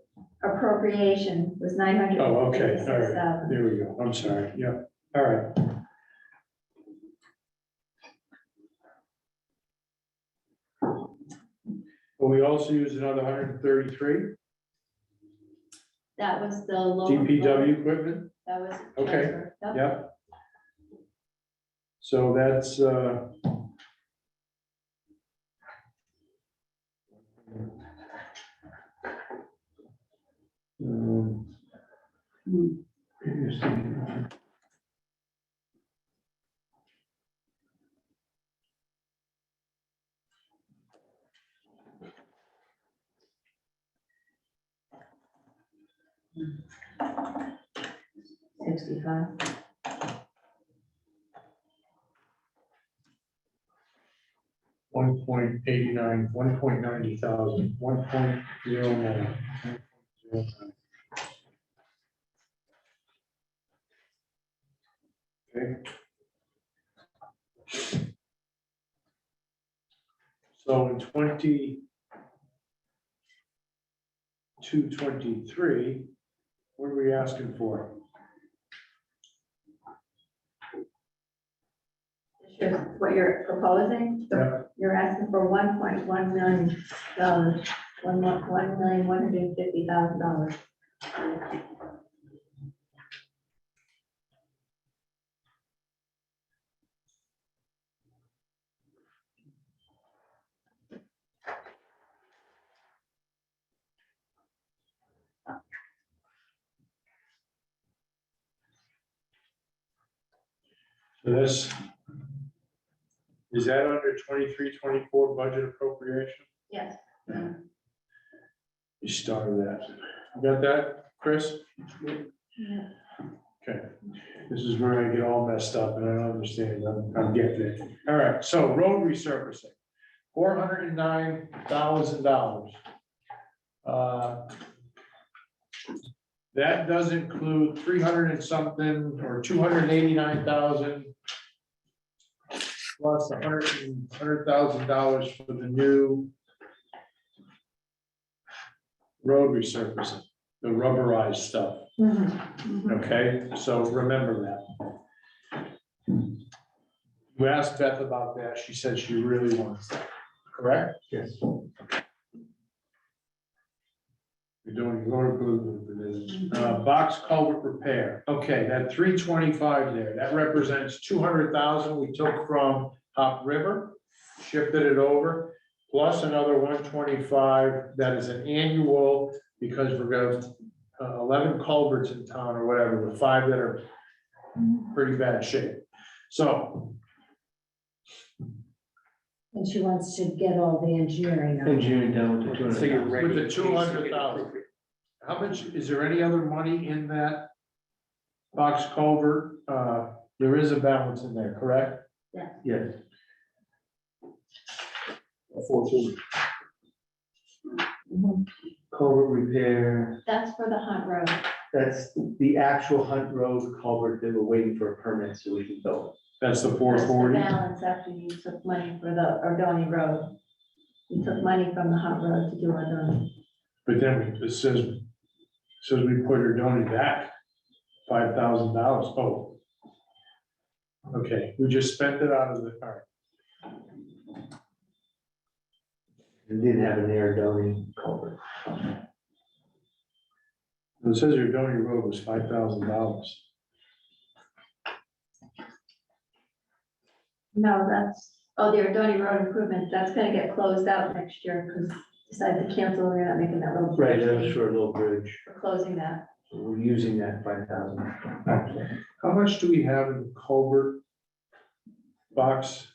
Speaker 5: appropriation was $956,000.
Speaker 1: Oh, okay, all right, there we go, I'm sorry, yeah, all right. But we also used another 133
Speaker 5: That was the low.
Speaker 1: DPW equipment,
Speaker 5: That was.
Speaker 1: Okay.
Speaker 5: transfer. Yep.
Speaker 1: yeah. So that's,
Speaker 5: $65.
Speaker 1: 1.89, 1.90,000, 1.09. Okay. So in 22-23, what are we asking for?
Speaker 5: Here's what you're proposing.
Speaker 1: Yeah.
Speaker 5: You're asking for $1.1 million, $1,150,000.
Speaker 1: So this, is that under 23-24 budget appropriation?
Speaker 5: Yes.
Speaker 1: You started that. You got that, Chris?
Speaker 5: Yeah.
Speaker 1: Okay, this is where I get all messed up and I don't understand, I'm getting it. All right, so road resurfacing, $409,000. That does include 300 and something, or 289,000. Plus $100,000 for the new road resurfacing, the rubberized stuff. Okay, so remember that. You asked Beth about that, she said she really wants that, correct?
Speaker 4: Yes.
Speaker 1: You're doing box culvert repair, okay, that 325 there, that represents 200,000 we took from Hop River, shifted it over, plus another 125, that is an annual, because we're gonna 11 culverts in town or whatever, with 5 that are pretty bad shape. So,
Speaker 2: And she wants to get all the engineering. on it.
Speaker 4: Engineering down to
Speaker 6: Let's take it
Speaker 4: 200,000.
Speaker 6: ready
Speaker 1: with the
Speaker 6: in case we get
Speaker 1: 200,000.
Speaker 6: appropriate.
Speaker 1: how much, is there any other money in that box culvert There is a balance in there, correct?
Speaker 4: Yes.
Speaker 1: 4-2.
Speaker 4: Culvert repair,
Speaker 5: That's for the Hunt Road.
Speaker 4: that's the actual Hunt Road culvert that we're waiting for a permit so we can build.
Speaker 1: That's the
Speaker 5: That's the
Speaker 1: 440.
Speaker 5: balance after you took money for the Ardoni Road. You took money from the Hunt Road to do Ardoni.
Speaker 1: But then it says we put her donate back $5,000. Oh. Okay, we just spent it out of the, all right.
Speaker 4: It didn't have an Arizona culvert.
Speaker 1: It says your Donny Road was $5,000.
Speaker 5: No, that's, oh, the Ardoni Road improvement, that's gonna get closed out next year because decided to cancel, we're not making that little.
Speaker 4: Right, that was
Speaker 5: bridge
Speaker 4: for a little bridge.
Speaker 5: for closing that.
Speaker 4: We're using that 5,000.
Speaker 1: How much do we have in the culvert box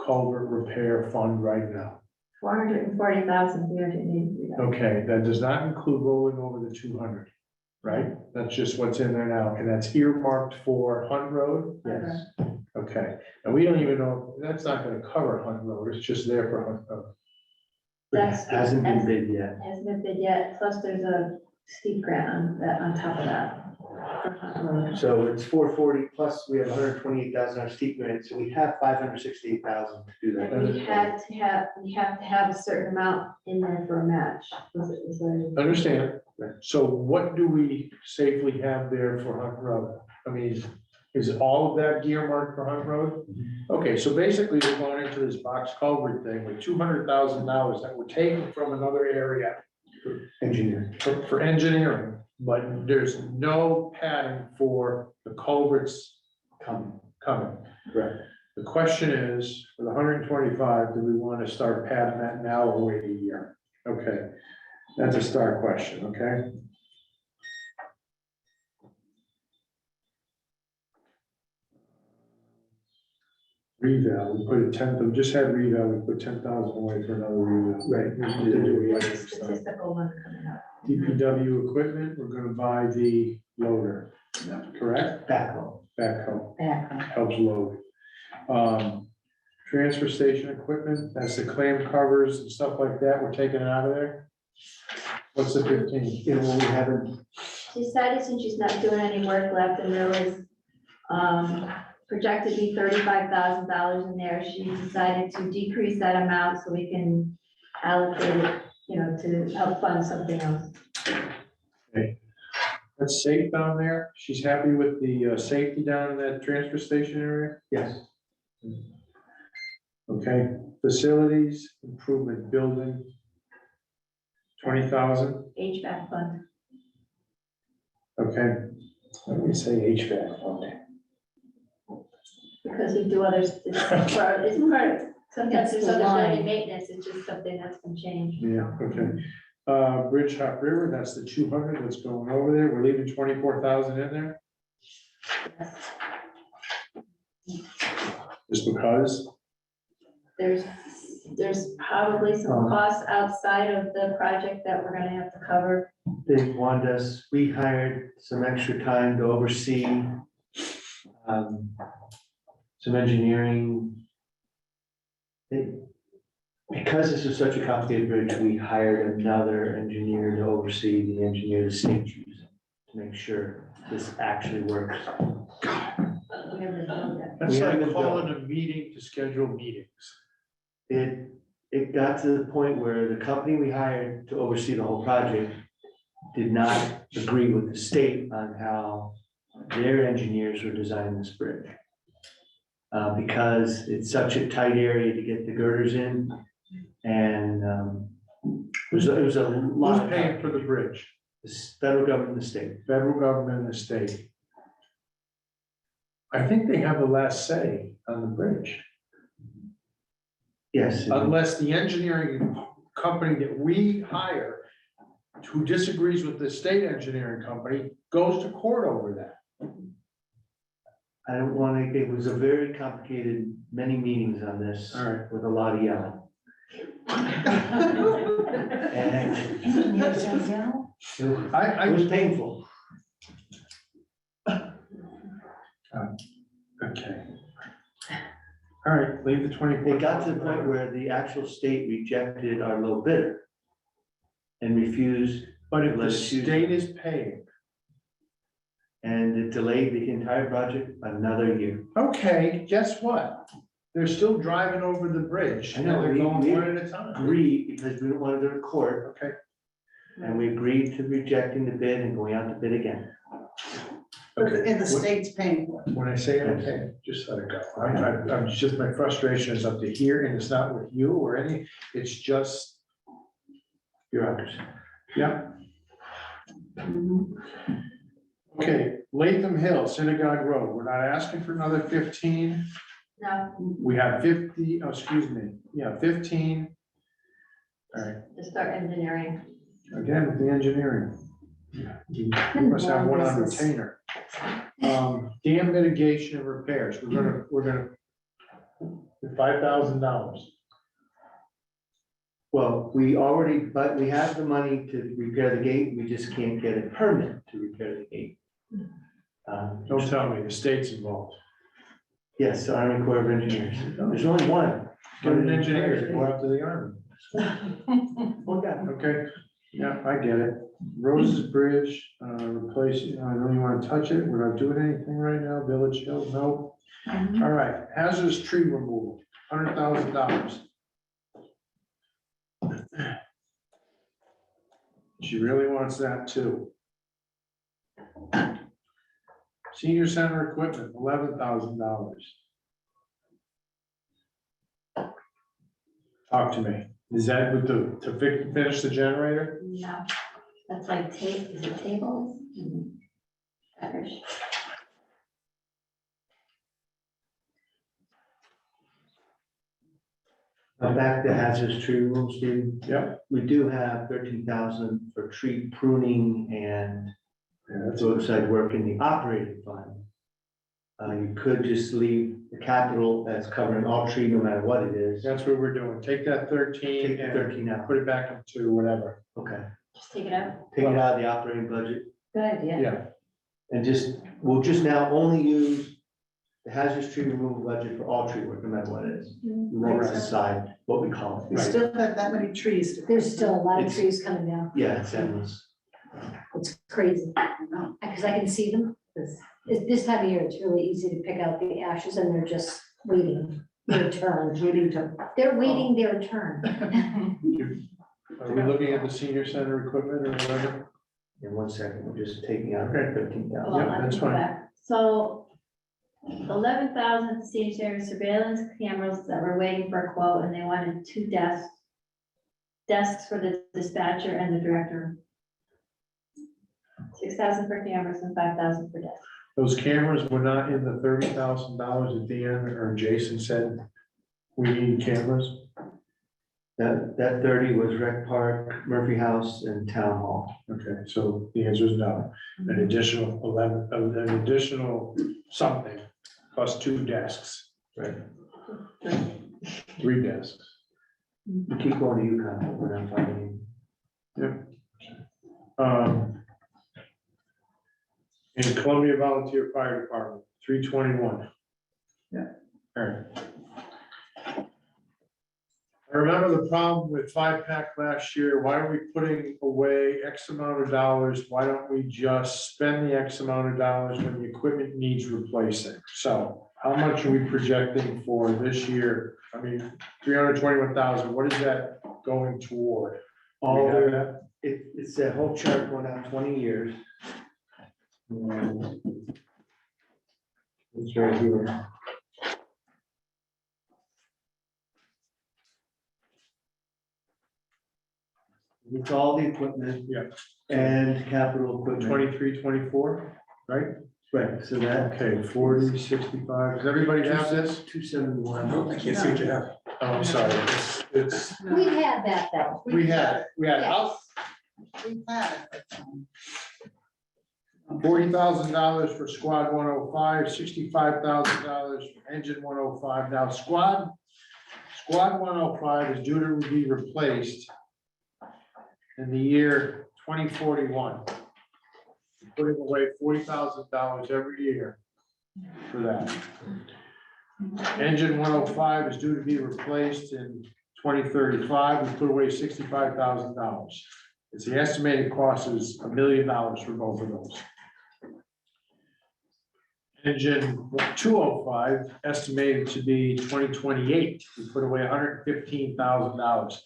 Speaker 1: culvert repair fund right now?
Speaker 5: 440,383.
Speaker 1: Okay, that does not include rolling over the 200, right? That's just what's in there now, and that's earmarked for Hunt Road?
Speaker 4: Yes.
Speaker 1: Okay, and we don't even know, that's not gonna cover Hunt Road, it's just there for Hunt Road.
Speaker 5: That's.
Speaker 4: Hasn't been bid yet.
Speaker 5: Hasn't been bid yet, plus there's a steep grant on that, on top of that. for Hunt Road.
Speaker 4: So it's 440 plus we have 128,000 on steep grant, so we have 568,000 to do that.
Speaker 5: And we have to have a certain amount in there for a match. Was it-
Speaker 1: Understand, so what do we safely have there for Hunt Road? I mean, is all of that earmarked for Hunt Road? Okay, so basically we're going into this box culvert thing with $200,000 that we're taking from another area
Speaker 4: Engineer.
Speaker 1: for engineering, but there's no padding for the culverts coming.
Speaker 4: Correct.
Speaker 1: The question is, for the 125, do we want to start padding that now or wait a year? Okay, that's a start question, okay? Reval, we put a 10th, we just had reval, we put 10,000 away for another reval.
Speaker 4: Right.
Speaker 5: There's a statistical one coming up.
Speaker 1: DPW equipment, we're gonna buy the loader, correct?
Speaker 4: Backhoe.
Speaker 1: Backhoe,
Speaker 5: Back.
Speaker 1: helps load. Transfer station equipment, that's the clam covers and stuff like that, we're taking it out of there? What's the 15?
Speaker 4: You know, we haven't,
Speaker 5: She decided since she's not doing any work left and there was, projected to be $35,000 in there, she decided to decrease that amount so we can allocate it, to help fund something else.
Speaker 1: That's safe down there, she's happy with the safety down in that transfer station area?
Speaker 4: yes,
Speaker 1: Okay, facilities, improvement building. 20,000,
Speaker 5: HVAC fund.
Speaker 1: okay. Let me say HVAC fund.
Speaker 5: Because we do others, it's part of, sometimes there's other building maintenance, it's just something that's been changed.
Speaker 1: Yeah, okay. Bridge Hop River, that's the 200 that's going over there, we're leaving 24,000 in there,
Speaker 5: Yes.
Speaker 1: just because?
Speaker 5: There's probably some costs outside of the project that we're gonna have to cover.
Speaker 4: they wanted us, we hired some extra time to oversee some engineering. Because this is such a complicated bridge, we hired another engineer to oversee the engineer the state's using to make sure this actually works.
Speaker 5: We never know that.
Speaker 1: That's
Speaker 4: We
Speaker 1: like
Speaker 4: haven't
Speaker 1: calling a meeting to schedule meetings.
Speaker 4: It got to the point where the company we hired to oversee the whole project did not agree with the state on how their engineers were designing this bridge. Because it's such a tight area to get the girders in, and it was a lot.
Speaker 1: Who's paying for the bridge?
Speaker 4: The federal government and the state.
Speaker 1: Federal government and the state. I think they have the last say on the bridge.
Speaker 4: Yes.
Speaker 1: Unless the engineering company that we hire, who disagrees with the state engineering company, goes to court over that.
Speaker 4: I don't want to, it was a very complicated, many meetings on this.
Speaker 1: All right.
Speaker 4: With a lot of yelling. And
Speaker 3: Engineers don't yell.
Speaker 1: I
Speaker 4: it was painful.
Speaker 1: Okay. All right, leave the 24.
Speaker 4: It got to the point where the actual state rejected our low bidder and refused,
Speaker 1: But if the
Speaker 4: Let's use-
Speaker 1: state is paying,
Speaker 4: and it delayed the entire project another year.
Speaker 1: okay, guess what? They're still driving over the bridge,
Speaker 4: I
Speaker 1: and
Speaker 4: know,
Speaker 1: they're
Speaker 4: we-
Speaker 1: going
Speaker 4: we
Speaker 1: one at a time.
Speaker 4: Agreed, because we didn't want to go to court,
Speaker 1: Okay,
Speaker 4: and we agreed to rejecting the bid and going out to bid again.
Speaker 1: okay.
Speaker 7: And the state's paying for it.
Speaker 1: When I say okay, just let it go. I'm just, my frustration is up to here, and it's not with you or any, it's just,
Speaker 4: Bureaucracy.
Speaker 1: yeah. Okay, Latham Hill, Synagogue Road, we're not asking for another 15.
Speaker 5: No,
Speaker 1: We have 50, oh, excuse me, yeah, 15. All right,
Speaker 5: to start engineering.
Speaker 1: again, with the engineering. We must have one on retainer. Dam mitigation and repairs, we're gonna, $5,000.
Speaker 4: Well, but we have the money to repair the gate, we just can't get a permit to repair the gate.
Speaker 1: Don't tell me, the state's involved.
Speaker 4: Yes, Army Corps of Engineers, there's only one.
Speaker 1: Get an engineer to go out to the army.
Speaker 4: Okay.
Speaker 1: Okay, yeah, I get it. Roses Bridge, replacing, I don't even want to touch it, we're not doing anything right now, Village Hill, no. All right, hazardous tree removal, $100,000. She really wants that too. Senior center equipment, $11,000. Talk to me, is that with finish the generator?
Speaker 5: No, that's like is it tables? Gutters.
Speaker 4: Back to hazardous tree removal, Steve.
Speaker 1: Yep.
Speaker 4: We do have 13,000 for tree pruning and
Speaker 1: Yeah, that's
Speaker 4: roadside work in the operating fund. You could just leave the capital as covering all tree, no matter what it is.
Speaker 1: That's what we're doing, take that 13
Speaker 4: Take the
Speaker 1: and
Speaker 4: 13 out.
Speaker 1: put it back into whatever.
Speaker 4: Okay,
Speaker 5: Just take it out.
Speaker 4: take it out of the operating budget
Speaker 5: Good idea.
Speaker 1: Yeah,
Speaker 4: and we'll just now only use the hazardous tree removal budget for all tree work, no matter what it is. We won't
Speaker 1: Right.
Speaker 4: decide what we call
Speaker 7: We
Speaker 4: it.
Speaker 7: still have that many trees. to-
Speaker 2: There's still a lot of
Speaker 4: It's-
Speaker 2: trees coming down.
Speaker 4: Yeah, it's endless.
Speaker 2: It's crazy. Because I can see them. This time of year, it's really easy to pick out the ashes and they're just waiting their turn. They're waiting their turn.
Speaker 1: are we looking at the senior center equipment or whatever?
Speaker 4: In 1 second, we're just taking out
Speaker 1: Okay.
Speaker 4: 13,000.
Speaker 5: Well,
Speaker 1: Yeah,
Speaker 5: I
Speaker 1: that's
Speaker 5: can go
Speaker 1: fine.
Speaker 5: back. So 11,000 senior center surveillance cameras that were waiting for a quote, and they wanted 2 desks for the dispatcher and the director. 6,000 for cameras and 5,000 for desks.
Speaker 1: Those cameras were not in the $30,000 at the end, or Jason said we need cameras?
Speaker 4: That 30 was Rec Park, Murphy House and Town Hall.
Speaker 1: Okay, so the answer is no. An additional 11, an additional something plus 2 desks,
Speaker 4: Right.
Speaker 1: 3 desks.
Speaker 4: We keep going to UConn when I'm finding.
Speaker 1: In Columbia Volunteer Fire Department, 321.
Speaker 7: Yeah.
Speaker 1: All right. I remember the problem with 5-pack last year. Why are we putting away X amount of dollars? Why don't we just spend the X amount of dollars when the equipment needs replacing? So how much are we projecting for this year? I mean, 321,000, what is that going toward?
Speaker 4: All
Speaker 1: Do we have
Speaker 4: their, it's a whole chart going out 20 years. It's right here. It's all the equipment.
Speaker 1: Yeah.
Speaker 4: And capital equipment.
Speaker 1: 23, 24, right?
Speaker 4: Right, so that.
Speaker 1: Okay, 40, 65. Does everybody have this?
Speaker 4: 271.
Speaker 9: I can't see what you have.
Speaker 1: Oh, I'm sorry. It's,
Speaker 2: We had that though.
Speaker 1: we had it. I'll
Speaker 7: We've had it, but,
Speaker 1: $40,000 for squad 105, $65,000 for engine 105. Now, squad 105 is due to be replaced in the year 2041. Putting away $40,000 every year for that. Engine 105 is due to be replaced in 2035. We put away $65,000. It's the estimated cost is $1 million for both of those. Engine 205 estimated to be 2028. We put away $115,000.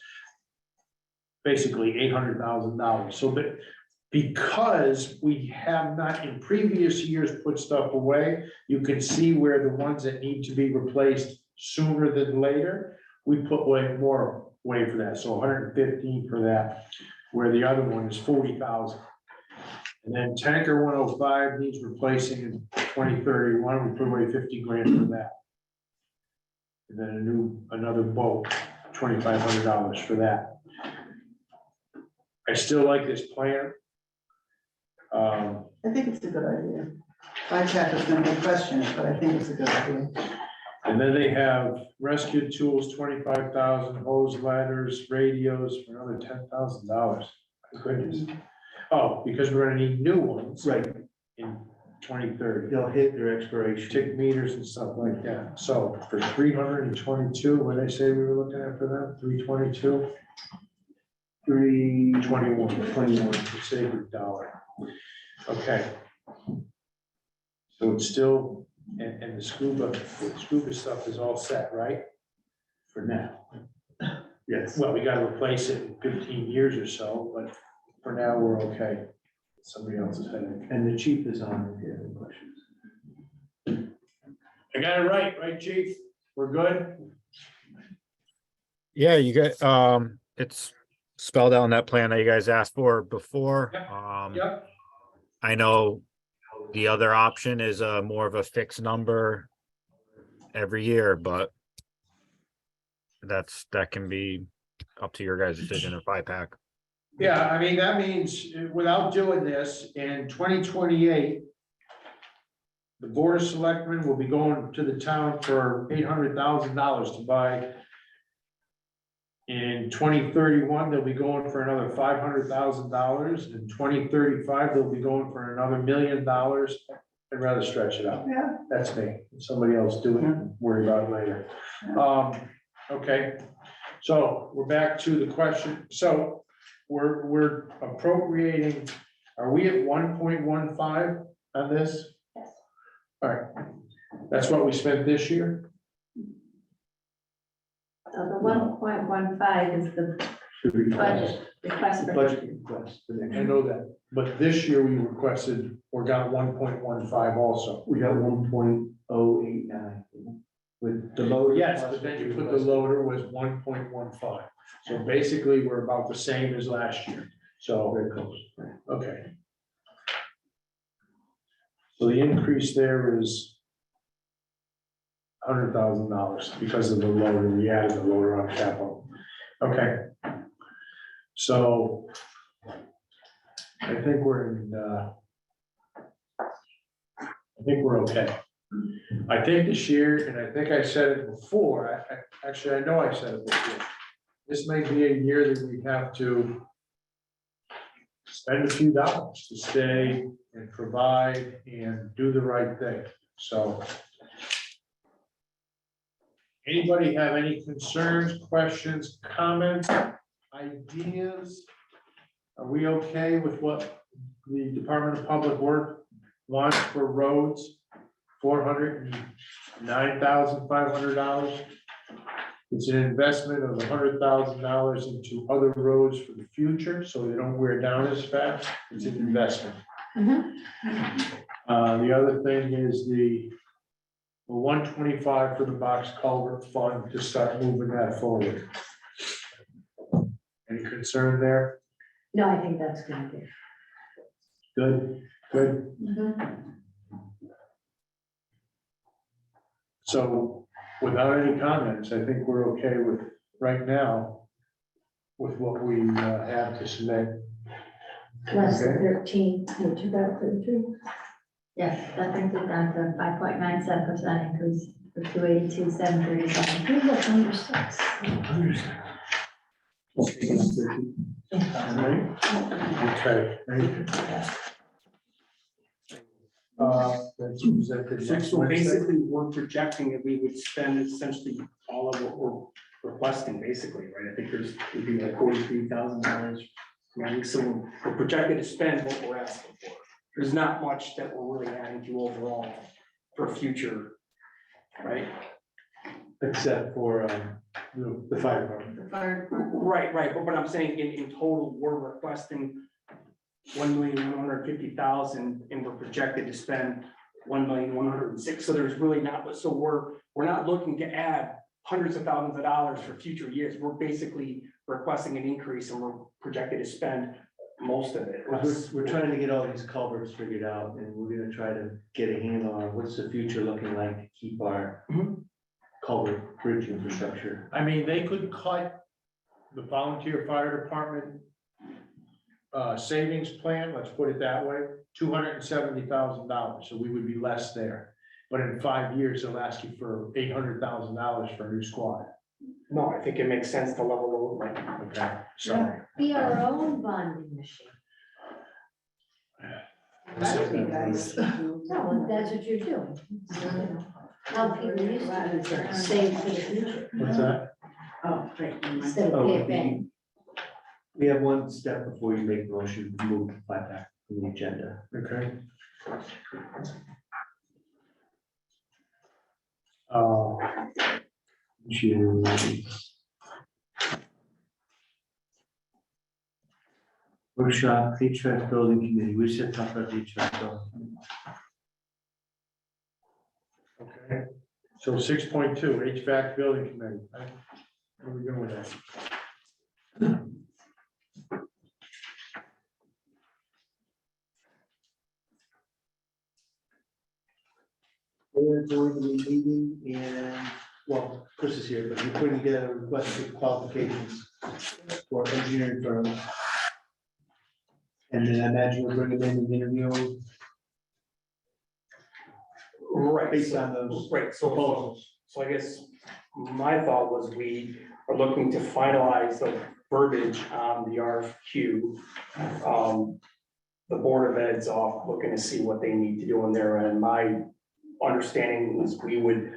Speaker 1: Basically $800,000. So that because we have not in previous years put stuff away, you can see where the ones that need to be replaced sooner than later, we put way more away for that. So 115 for that, where the other one is 40,000. And then tanker 105 needs replacing in 2031. We put away 50 grand for that. And then another boat, $2,500 for that. I still like this plan.
Speaker 7: I think it's a good idea. ICAP is gonna be questioned, but I think it's a good idea.
Speaker 1: And then they have rescue tools, 25,000, hose ladders, radios for another $10,000. My goodness. Oh, because we're gonna need new ones.
Speaker 4: Right,
Speaker 1: In 2030.
Speaker 4: they'll hit their expiration.
Speaker 1: Tick meters and stuff like that. So for 322, what did I say we were looking at for them? 322? 21. Sacred dollar. Okay. So it's still, and the scuba stuff is all set, right?
Speaker 4: For now. Yes.
Speaker 1: Well, we gotta replace it in 15 years or so, but for now, we're okay. Somebody else is heading.
Speaker 4: And the chief is on if you have any questions.
Speaker 1: I got it right, chief? We're good?
Speaker 12: Yeah, you got, it's spelled out in that plan that you guys asked for before.
Speaker 1: Yep.
Speaker 12: I know the other option is more of a fixed number every year, but that can be up to your guys' decision if I pack.
Speaker 1: Yeah, I mean, that means without doing this in 2028, the Board of Selectmen will be going to the town for $800,000 to buy. In 2031, they'll be going for another $500,000. In 2035, they'll be going for another $1 million. I'd rather stretch it out.
Speaker 7: Yeah.
Speaker 1: That's me. Somebody else do it and worry about it later. Okay, so we're back to the question. So we're appropriating, are we at 1.15 on this?
Speaker 5: Yes.
Speaker 1: All right, that's what we spent this year?
Speaker 5: So the 1.15 is the
Speaker 4: Should we
Speaker 5: budget request for.
Speaker 4: budget request for next
Speaker 1: I
Speaker 4: year?
Speaker 1: know that, but this year we requested or got 1.15 also.
Speaker 4: We got 1.089 with the loader.
Speaker 1: Yes, but then you put the loader was 1.15. So basically, we're about the same as last year. So,
Speaker 4: Very close.
Speaker 1: okay. So the increase there is $100,000 because of the loader. We added the loader on capital. Okay. So I think we're in, I think we're okay. I think this year, and I think I said it before, actually, I know I said it before. This may be a year that we have to spend a few dollars to stay and provide and do the right thing. So anybody have any concerns, questions, comments, ideas? Are we okay with what the Department of Public Works wants for roads? $409,500. It's an investment of $100,000 into other roads for the future, so they don't wear down as fast. It's an investment. The other thing is the 125 for the box culvert fund to start moving that forward. Any concern there?
Speaker 5: No, I think that's gonna be.
Speaker 1: Good, good. So without any comments, I think we're okay with, right now, with what we have to submit.
Speaker 5: Less than
Speaker 1: Okay.
Speaker 5: 13, and 2013. Yes, that brings it down to 5.97% increase for 282,737. Good look, under six.
Speaker 1: Okay. That's presented next
Speaker 6: So
Speaker 1: Wednesday.
Speaker 6: basically, we're projecting that we would spend essentially all of what we're requesting, basically, right? I think would be like $43,000. So we're projected to spend what we're asking for. There's not much that we're really adding to overall for future, right?
Speaker 4: Except for, the fire department.
Speaker 7: The fire department.
Speaker 6: Right, but what I'm saying, in total, we're requesting 1,150,000 and we're projected to spend 1,106,000. So there's really not, so we're not looking to add hundreds of thousands of dollars for future years. We're basically requesting an increase and we're projected to spend most of it.
Speaker 4: We're trying to get all these culverts figured out, and we're gonna try to get a handle on what's the future looking like to keep our culvert bridge infrastructure.
Speaker 1: I mean, they could cut the volunteer fire department savings plan, let's put it that way, $270,000, so we would be less there. But in 5 years, they'll ask you for $800,000 for a new squad.
Speaker 6: No, I think it makes sense to level the load like.
Speaker 1: Okay, so.
Speaker 5: Be our own bonding machine.
Speaker 7: That would be nice.
Speaker 5: No, that's what you're doing. How people used to do it, save for the future,
Speaker 1: What's that?
Speaker 7: Oh, right.
Speaker 5: instead of
Speaker 4: Oh,
Speaker 5: pay it back.
Speaker 4: we have one step before you make the motion, to move the flat back from the agenda.
Speaker 1: Okay.
Speaker 4: Workshop, HVAC building committee, we should talk about the HVAC building.
Speaker 1: Okay, so 6.2, HVAC building committee. What are we doing with that?
Speaker 4: We're going to be meeting and, well, Chris is here, but we're putting together a request for qualifications for engineering firms. And then I imagine we'll bring them in and interview them
Speaker 6: Right.
Speaker 4: based on those
Speaker 6: Right, so
Speaker 4: proposals.
Speaker 6: I guess my thought was we are looking to finalize the verbiage on the RFQ. The Board of Ed's off looking to see what they need to do on their end. My understanding is we would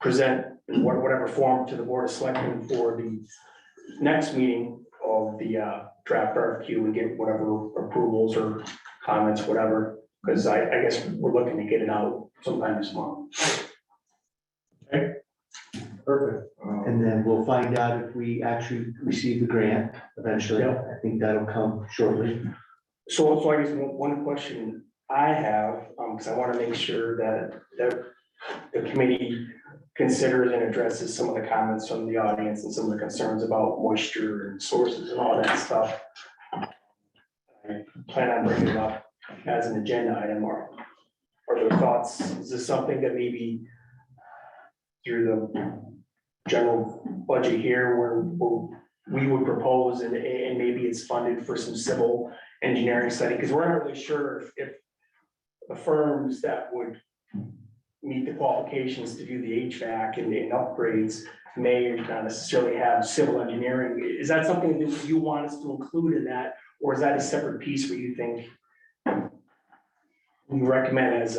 Speaker 6: present in whatever form to the Board of Selectmen for the next meeting of the draft RFQ and get whatever approvals or comments, whatever. Because I guess we're looking to get it out sometime this month.
Speaker 1: Perfect.
Speaker 4: And then we'll find out if we actually receive the grant eventually.
Speaker 6: Yeah.
Speaker 4: I think that'll come shortly.
Speaker 6: So I guess one question I have, because I want to make sure that the committee considers and addresses some of the comments from the audience and some of the concerns about moisture and sources and all that stuff. I plan on bringing it up as an agenda item, or are there thoughts? Is this something that maybe through the general budget here where we would propose and maybe it's funded for some civil engineering study? Because we're not really sure if the firms that would meet the qualifications to do the HVAC and upgrades may or not necessarily have civil engineering. Is that something that you want us to include in that? Or is that a separate piece where you think we recommend as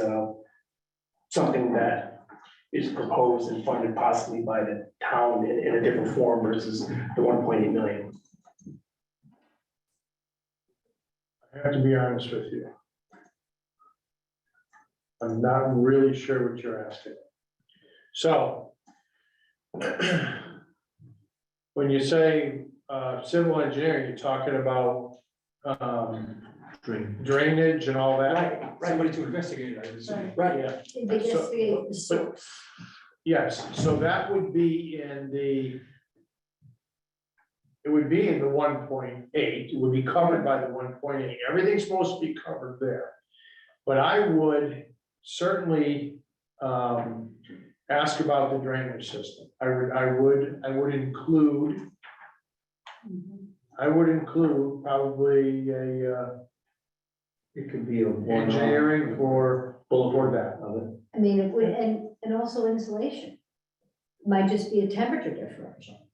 Speaker 6: something that is proposed and funded possibly by the town in a different form versus the 1.8 million?
Speaker 1: I have to be honest with you. I'm not really sure what you're asking. So when you say civil engineering, you're talking about drainage and all that?
Speaker 6: Right.
Speaker 9: Somebody to investigate it, I would say.
Speaker 6: Right,
Speaker 1: Yeah.
Speaker 5: Investigate the source.
Speaker 1: Yes, so that would be in the, it would be in the 1.8, it would be covered by the 1.8, everything's supposed to be covered there. But I would certainly ask about the drainage system. I would include probably
Speaker 4: It could be a
Speaker 1: engineering for that.
Speaker 5: I mean, it would, and also insulation. Might just be a temperature differential.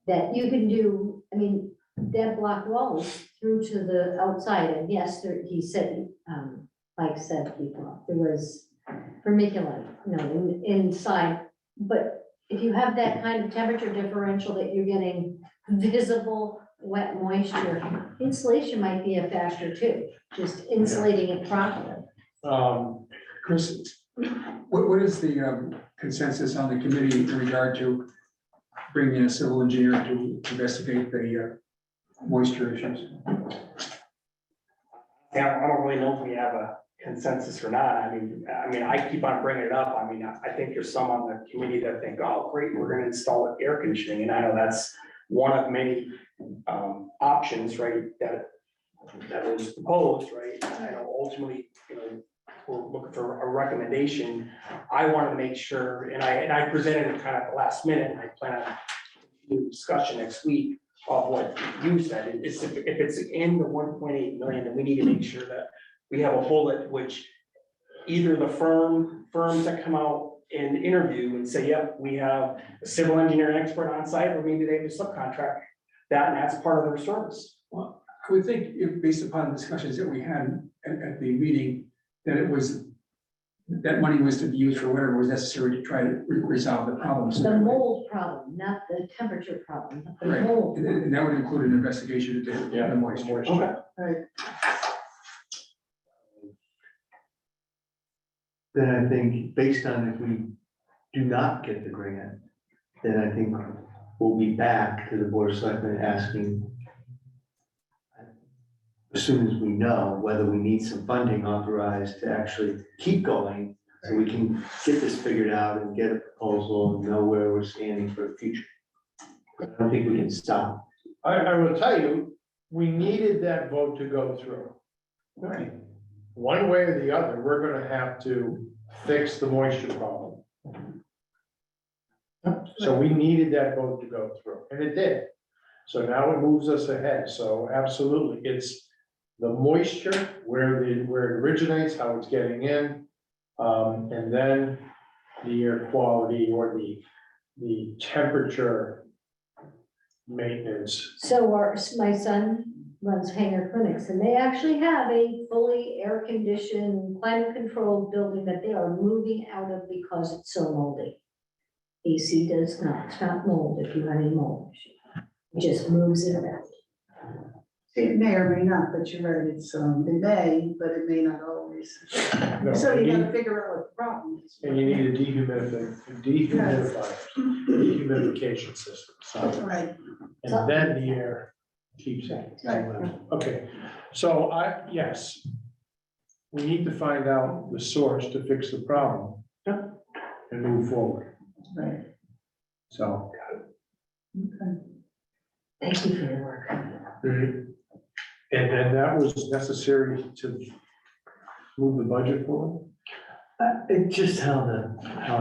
Speaker 5: That you can do, I mean, that block walls through to the outside, and yes, there, he said,
Speaker 2: like said people, there was vermiculite, inside. But if you have that kind of temperature differential that you're getting visible wet moisture, insulation might be a factor too, just insulating it properly.
Speaker 9: Chris, what is the consensus on the committee in regard to bringing in a civil engineer to investigate the moisture issues?
Speaker 6: Yeah, I don't really know if we have a consensus or not. I mean, I keep on bringing it up. I mean, I think there's some on the committee that think, oh, great, we're gonna install air conditioning. And I know that's one of many options, right, that was proposed, right? And I know ultimately, we're looking for a recommendation. I wanted to make sure, and I presented it kind of at the last minute, and I plan on doing discussion next week of what you said. It's if it's in the 1.8 million, then we need to make sure that we have a bullet, which either the firms that come out and interview and say, yep, we have a civil engineering expert on site, or maybe they just subcontract that, and that's part of their service.
Speaker 9: Well, I would think if, based upon the discussions that we had at the meeting, that money was to be used for whatever was necessary to try to resolve the problems.
Speaker 2: The mold problem, not the temperature problem, but the
Speaker 9: Right.
Speaker 2: mold.
Speaker 9: And that would include an investigation into the moisture.
Speaker 6: Okay.
Speaker 7: Right.
Speaker 4: Then I think, based on if we do not get the grant, then I think we'll be back to the Board of Selectmen asking, as soon as we know whether we need some funding authorized to actually keep going, so we can get this figured out and get a proposal and know where we're standing for the future. I don't think we can stop.
Speaker 1: I will tell you, we needed that vote to go through.
Speaker 4: Right.
Speaker 1: One way or the other, we're gonna have to fix the moisture problem. So we needed that vote to go through, and it did. So now it moves us ahead, so absolutely, it's the moisture, where it originates, how it's getting in, and then the air quality or the temperature maintenance.
Speaker 2: So my son runs Hanger Clinics, and they actually have a fully air-conditioned, climate-controlled building that they are moving out of because it's so moldy. AC does not stop mold if you have any mold. It just moves it around.
Speaker 7: It may or may not, but you're right, it may, but it may not always.
Speaker 1: No,
Speaker 7: So you
Speaker 1: you
Speaker 7: gotta
Speaker 1: need-
Speaker 7: figure out what the problem is.
Speaker 1: And you need a dehumidification system, so,
Speaker 7: Right,
Speaker 1: and then the air keeps it. Okay, so yes, we need to find out the source to fix the problem and move forward,
Speaker 7: right.
Speaker 1: so.
Speaker 7: Okay.
Speaker 2: Thank you for your work.
Speaker 1: And that was necessary to move the budget forward?
Speaker 4: It just how it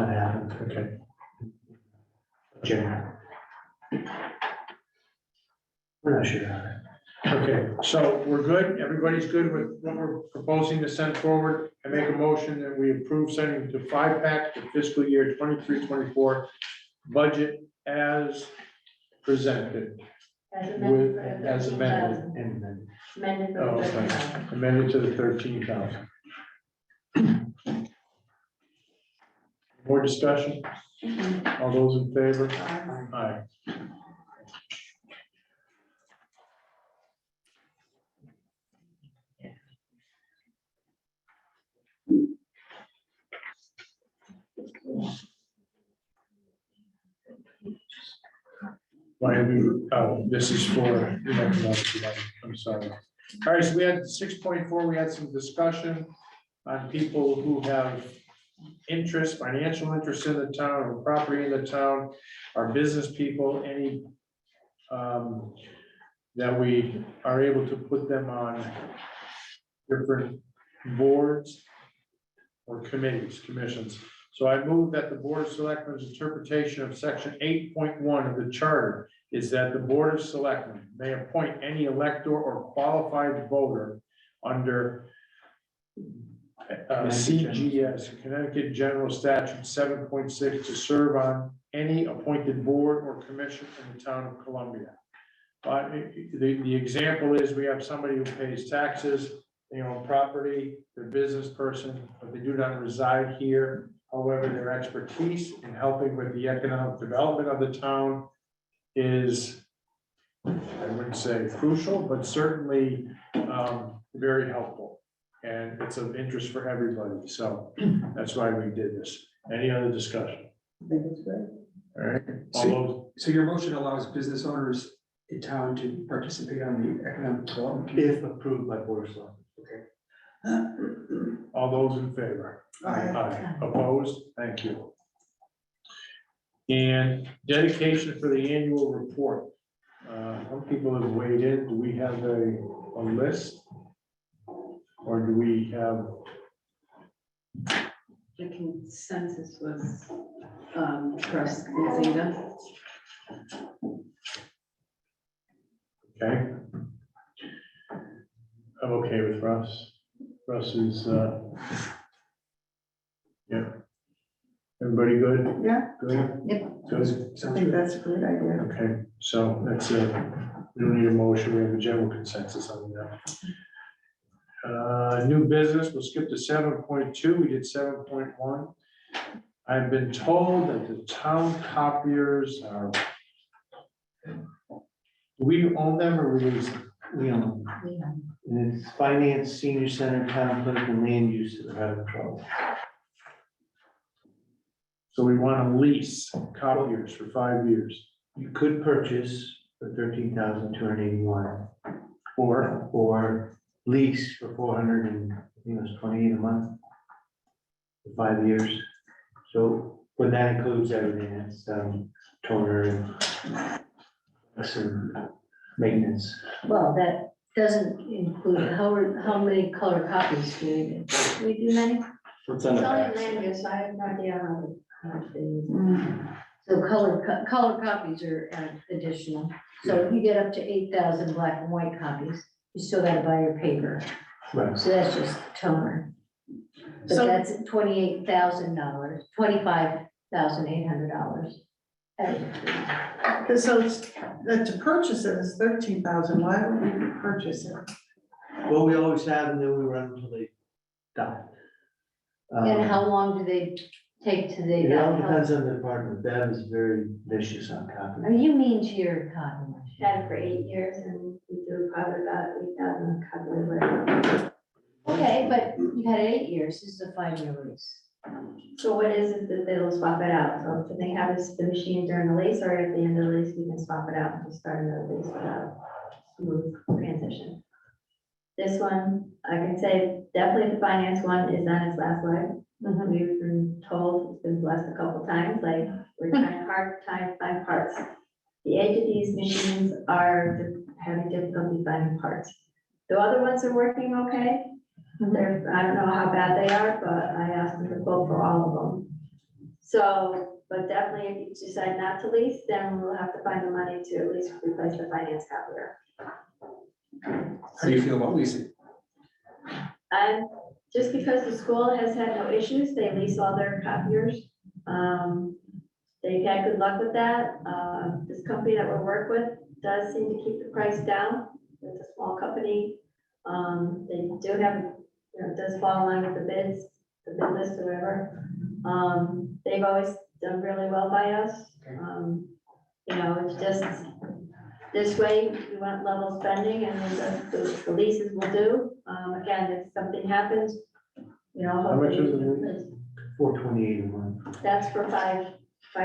Speaker 4: happened.
Speaker 1: Okay.
Speaker 4: Generally. We're not sure how that.
Speaker 1: Okay, so we're good, everybody's good with what we're proposing to send forward. I make a motion that we approve sending to 5-pack the fiscal year 23-24 budget as presented, as amended.
Speaker 4: And then
Speaker 2: Amended for
Speaker 1: Oh,
Speaker 2: the
Speaker 1: okay.
Speaker 2: 13,000.
Speaker 1: Amended to the 13,000. More discussion? All those in favor? Aye. Why have you, this is for, I'm sorry. All right, so we had 6.4, we had some discussion on people who have interest, financial interest in the town, or property in the town, our business people, any that we are able to put them on different boards or committees, commissions. So I move that the Board of Selectmen's interpretation of section 8.1 of the charter is that the Board of Selectmen may appoint any elector or qualified voter under CGS, Connecticut General Statute 7.6, to serve on any appointed board or commission in the town of Columbia. The example is we have somebody who pays taxes they own property, they're a business person, but they do not reside here. However, their expertise in helping with the economic development of the town is, I wouldn't say crucial, but certainly very helpful. And it's of interest for everybody, so that's why we did this. Any other discussion?
Speaker 7: I think it's great.
Speaker 1: All right, all those,
Speaker 9: So your motion allows business owners in town to participate on the economic development.
Speaker 4: If approved by Board of Selectmen.
Speaker 1: all those in favor?
Speaker 7: Aye.
Speaker 1: Opposed? Thank you. And dedication for the annual report. Some people have weighed in. Do we have a list? Or do we have,
Speaker 13: The consensus was, Russ and Zeta.
Speaker 1: okay? I'm okay with Russ. Russ is, yeah. Everybody good?
Speaker 7: Yeah,
Speaker 1: Good?
Speaker 13: Yep.
Speaker 1: Good.
Speaker 7: I
Speaker 9: Sounds
Speaker 7: think
Speaker 9: good.
Speaker 7: that's a great idea.
Speaker 1: Okay, so that's it. We don't need a motion, we have a general consensus on that. New business, we'll skip to 7.2, we did 7.1. I've been told that the town copiers are. Do we own them or release them?
Speaker 4: We own, and it's finance, senior center, town clerk, and land use that are having trouble.
Speaker 1: So we want to lease copiers for 5 years,
Speaker 4: You could purchase for 13,281, or lease for 400 and, I think it was 28 a month. For 5 years. So when that includes everything, it's toner and some maintenance.
Speaker 5: Well, that doesn't include, how many color copies do we do? Do we do many?
Speaker 4: What's
Speaker 5: It's only land use, I have no idea how much they use. So color copies are additional. So if you get up to 8,000 black and white copies, you still gotta buy your paper.
Speaker 4: Right.
Speaker 5: So that's just toner. But
Speaker 7: So-
Speaker 5: that's $28,000, $25,800.
Speaker 7: So it's, to purchase it is 13,000, why would we purchase it?
Speaker 4: Well, we always have, and then we run until they die.
Speaker 5: And how long do they take to they?
Speaker 4: It all depends on the department. Bev is very vicious on
Speaker 5: I
Speaker 4: copy.
Speaker 5: mean, you mean to your copy.
Speaker 2: Had it for 8 years and we do probably about 8,000 copies right now.
Speaker 5: Okay, but you had 8 years, this is a 5-year lease.
Speaker 2: So what is it that they'll swap it out? So do they have the machine during the lease, or at the end of the lease, we can swap it out and just start another lease without smooth transition? This one, I can say definitely the finance one is on its last leg. We've been told, it's been blessed a couple times, like we're trying hard to find parts. The age of these machines are having difficulty finding parts. The other ones are working okay. They're, I don't know how bad they are, but I asked them to quote for all of them. So, but definitely if you decide not to lease, then we'll have to find the money to at least replace the finance copier.
Speaker 9: How do you feel about leasing?
Speaker 2: And just because the school has had no issues, they lease all their copiers. They've had good luck with that. This company that we work with does seem to keep the price down. It's a small company. They do have, it does fall in line with the bids, the bid list or whatever. They've always done really well by us. It's just, this way, we want level spending and then the leases will do. Again, if something happens,
Speaker 1: How much is
Speaker 2: hopefully,
Speaker 1: it?
Speaker 4: $428 a month,
Speaker 2: that's for five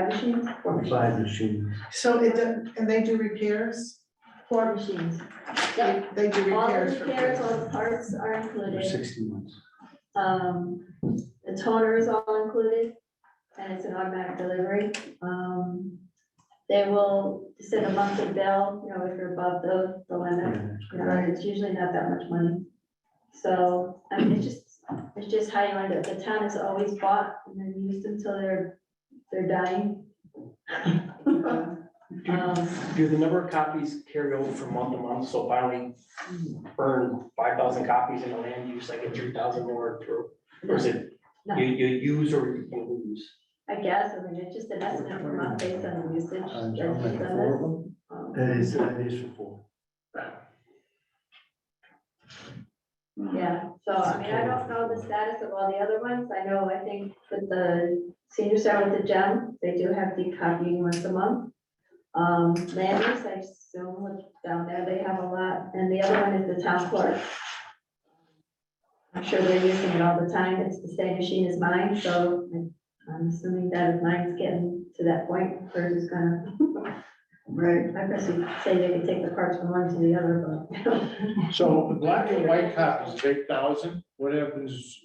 Speaker 2: machines? 4 machines.
Speaker 4: 5 machines.
Speaker 7: So it, and they do repairs?
Speaker 2: 4 machines. Yep.
Speaker 7: They do
Speaker 2: All the
Speaker 7: repairs for
Speaker 2: repairs,
Speaker 7: free.
Speaker 2: all the parts are
Speaker 4: For
Speaker 2: included.
Speaker 4: 60 months.
Speaker 2: The toner is all included, and it's an automatic delivery. They will send a monthly bill, if you're above the limit. It's usually not that much money. So, I mean, it's just how you end it. The town has always bought and then used until they're dying.
Speaker 6: Do the number of copies carry over from month to month? So if I only burn 5,000 copies in the land use, I get 3,000 more through? Or is it,
Speaker 2: No.
Speaker 6: you use or you lose?
Speaker 2: I guess, I mean, it's just an estimate per month based on the usage.
Speaker 1: How
Speaker 2: that's
Speaker 1: many,
Speaker 2: done
Speaker 1: 4 of
Speaker 2: this.
Speaker 1: them?
Speaker 4: That is for 4.
Speaker 5: Yeah, so I mean, I don't know the status of all the other ones. I think that the senior center with the gem, they do have deep copying once a month. Landers, I assume, with down there, they have a lot, and the other one is the town clerk. I'm sure they're using it all the time. It's the same machine as mine, so I'm assuming that if mine's getting to that point, hers is gonna.
Speaker 7: Right.
Speaker 5: I guess you could say they could take the parts from one to the other, but.
Speaker 1: So the black and white copies is 8,000. What happens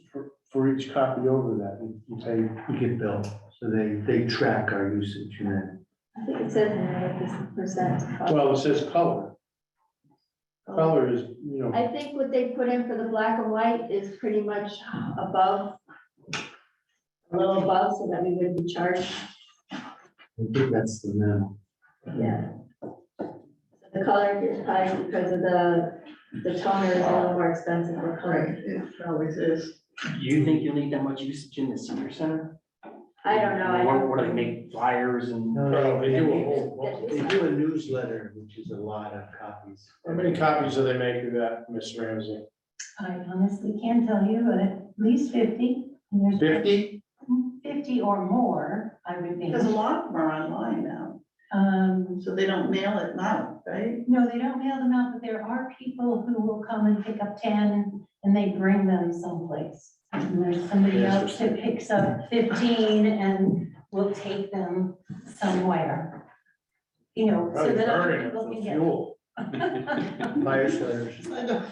Speaker 1: for each copy over that? You pay,
Speaker 4: We get billed, so they track our usage and then.
Speaker 5: I think it says in there this percent.
Speaker 1: well, it says color. Color is, you know,
Speaker 5: I think what they put in for the black and white is pretty much above, a little above, so that we would be charged,
Speaker 4: I think that's the minimum.
Speaker 5: yeah. The color is probably because of the toner is a little more expensive for
Speaker 7: Right,
Speaker 5: color.
Speaker 7: it always is.
Speaker 6: Do you think you'll need that much usage in the senior center?
Speaker 5: I don't know,
Speaker 6: What do they make flyers and?
Speaker 1: well, they do a whole.
Speaker 4: They do a newsletter, which is a lot of copies.
Speaker 1: How many copies do they make of that, Miss Ramsey?
Speaker 3: I honestly can't tell you, but at least 50. And there's
Speaker 1: 50?
Speaker 3: 50 or more, I would think.
Speaker 7: Because a lot of them are online now, so they don't mail it out, right?
Speaker 3: No, they don't mail them out, but there are people who will come and pick up 10 and they bring them someplace. And there's somebody else who picks up 15 and will take them somewhere. You know, so that other people can get.
Speaker 1: Fuel.
Speaker 4: Fire starters.
Speaker 7: I know.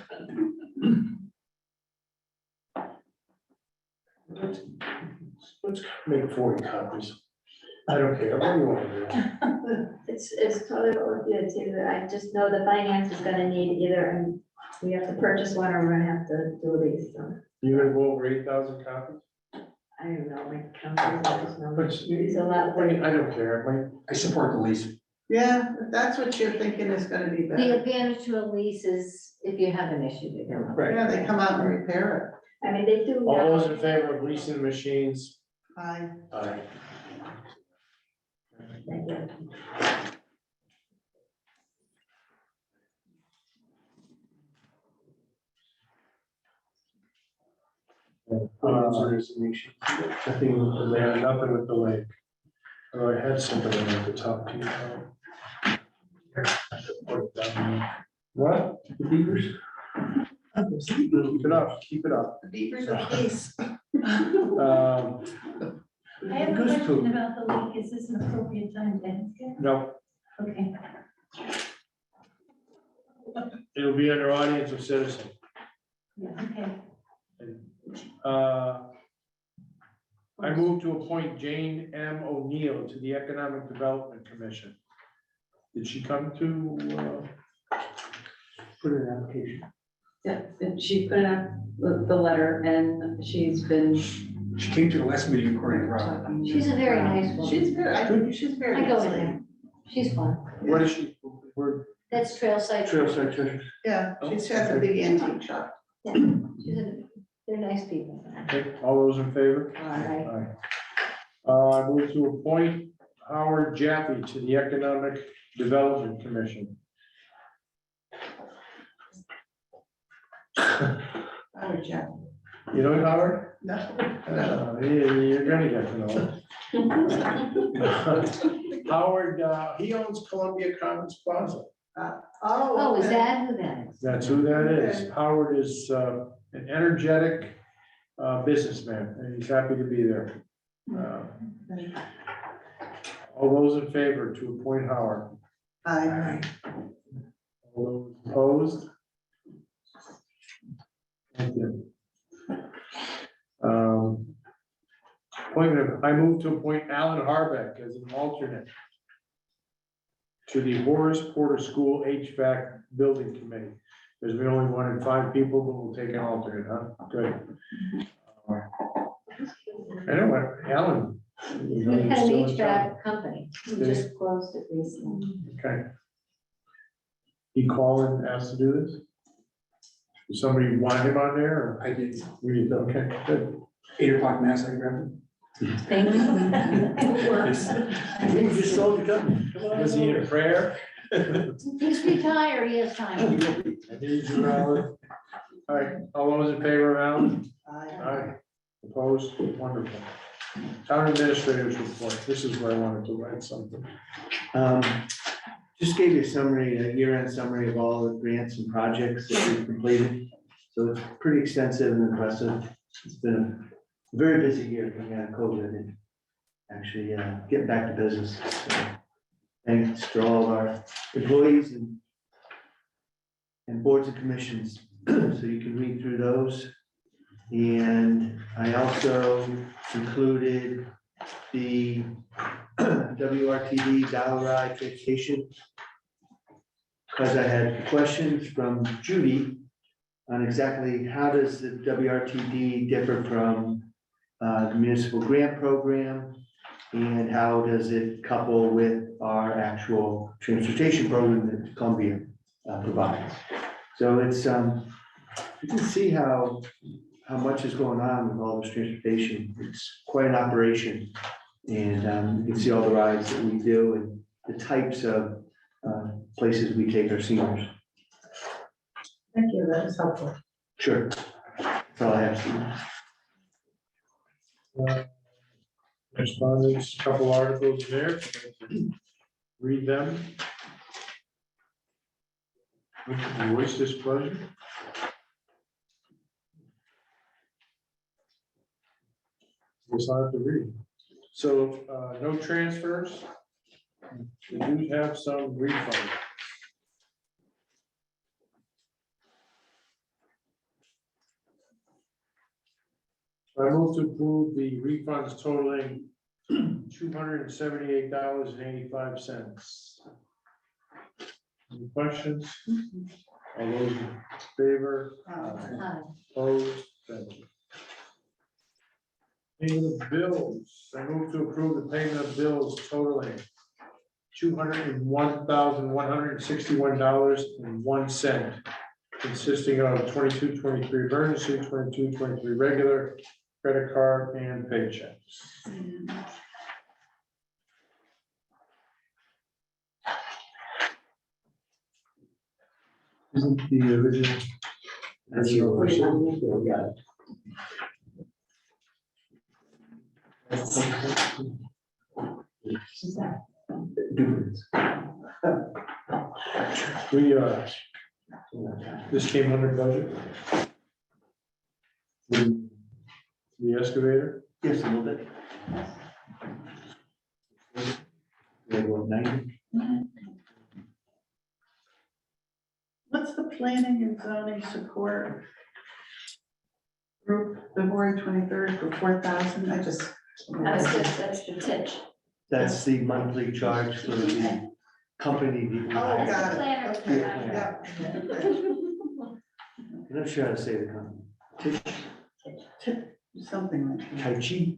Speaker 1: Let's make 40 copies. I don't care, what do you want to do?
Speaker 5: it's totally what we did too, I just know the finance is gonna need either, and we have to purchase one or we're gonna have to do a lease, so.
Speaker 1: You gonna go over 8,000 copies?
Speaker 5: I don't know, my counters, I just know.
Speaker 1: But
Speaker 5: It's a lot.
Speaker 1: I don't care,
Speaker 9: I support the lease.
Speaker 7: Yeah, if that's what you're thinking is gonna be
Speaker 2: The
Speaker 7: better.
Speaker 2: advantage to a lease is if you have an issue, they come up.
Speaker 7: Yeah, they come out and repair
Speaker 5: I mean, they do.
Speaker 1: all those in favor of leasing the machines?
Speaker 7: it. Aye.
Speaker 1: Aye.
Speaker 5: Thank you.
Speaker 1: Nothing with the land, nothing with the lake. Oh, I had something at the top. Can you tell? What?
Speaker 4: The beavers?
Speaker 1: Keep it up, keep it up.
Speaker 7: The beavers are case.
Speaker 3: I have a
Speaker 4: Goose
Speaker 3: question
Speaker 4: poop.
Speaker 3: about the leak. Is this an appropriate time to ask it?
Speaker 1: No,
Speaker 3: Okay.
Speaker 1: it'll be under audience of citizens.
Speaker 3: Yeah, okay.
Speaker 1: I move to appoint Jane M. O'Neill to the Economic Development Commission. Did she come to,
Speaker 4: Put in an application.
Speaker 13: Yeah, and she put up the letter and she's been.
Speaker 9: She came to the last meeting according to Rob.
Speaker 2: She's a very nice woman.
Speaker 7: She's very, I think she's very.
Speaker 2: I go in
Speaker 7: nice.
Speaker 2: there. She's fun.
Speaker 1: what is she, where,
Speaker 2: That's Trailside.
Speaker 4: Trailside treasures.
Speaker 7: Yeah, she has a big antique shop.
Speaker 2: They're nice people.
Speaker 1: okay, all those in favor?
Speaker 2: Aye.
Speaker 1: Aye. I move to appoint Howard Jaffe to the Economic Development Commission.
Speaker 7: Oh, Jeff.
Speaker 1: You know Howard?
Speaker 7: No.
Speaker 1: You're gonna get to know him. Howard, he owns Columbia Commons Plaza.
Speaker 2: Oh, is that who that is?
Speaker 1: That's who that is. Howard is an energetic businessman, and he's happy to be there. All those in favor to appoint Howard?
Speaker 7: Aye.
Speaker 1: All those opposed? Thank you. Appointment, I move to appoint Alan Harbeck as an alternate to the Horace Porter School HVAC Building Committee. There's been only 1 in 5 people, but we'll take an alternate, huh? Good. I know what, Alan.
Speaker 2: We had an HVAC company. We just closed it recently.
Speaker 1: Okay. He called and asked to do this? Does somebody want him on there, or?
Speaker 9: I did,
Speaker 1: We, okay, good.
Speaker 9: 8 o'clock mass, I grabbed
Speaker 2: Thank you. It works.
Speaker 4: You just sold the company.
Speaker 1: Does he need a prayer?
Speaker 2: He's retired, he has time.
Speaker 1: I need you, Alan. All right, all those in favor, Alan?
Speaker 7: Aye.
Speaker 1: Aye. Opposed? Wonderful. Town administrators report. This is where I wanted to write something.
Speaker 4: Just gave you a summary, a year-end summary of all the grants and projects that we've completed. So it's pretty extensive and impressive. It's been a very busy year coming out of COVID and actually getting back to business. So thanks to all of our employees and boards and commissions. So you can read through those. And I also included the WRTD Dial-A-Ride Transportation, because I had questions from Judy on exactly how does the WRTD differ from the municipal grant program, and how does it couple with our actual transportation program that Columbia provides. So it's, you can see how much is going on with all this transportation. It's quite an operation. And you can see all the rides that we do and the types of places we take our seniors.
Speaker 8: Thank you, that is helpful.
Speaker 4: Sure. That's all I have, Steve.
Speaker 1: Correspondence, couple articles there. Read them. Voice displeasure. Guess I'll have to read. So, no transfers. We do have some refunds. I move to approve the refunds totaling $278.85. Any questions? All those in favor?
Speaker 5: Aye.
Speaker 1: Opposed? Thank you. Payment of bills. I move to approve the payment of bills totaling $201,161.01, consisting of 22-23 emergency, 22-23 regular, credit card, and paychecks.
Speaker 4: Isn't the original? That's your version. Yeah.
Speaker 1: We, this came under budget. The excavator.
Speaker 4: Yes, a little bit. Like what, 90?
Speaker 7: What's the planning and zoning support group, February 23rd for 4,000? I just.
Speaker 5: That's the titch.
Speaker 4: That's the monthly charge for the company. that we
Speaker 7: Oh,
Speaker 4: hire.
Speaker 7: got it.
Speaker 5: Planner.
Speaker 7: Okay, yeah.
Speaker 4: I'm not sure how to say the company.
Speaker 7: Something like that.
Speaker 4: Tai Chi.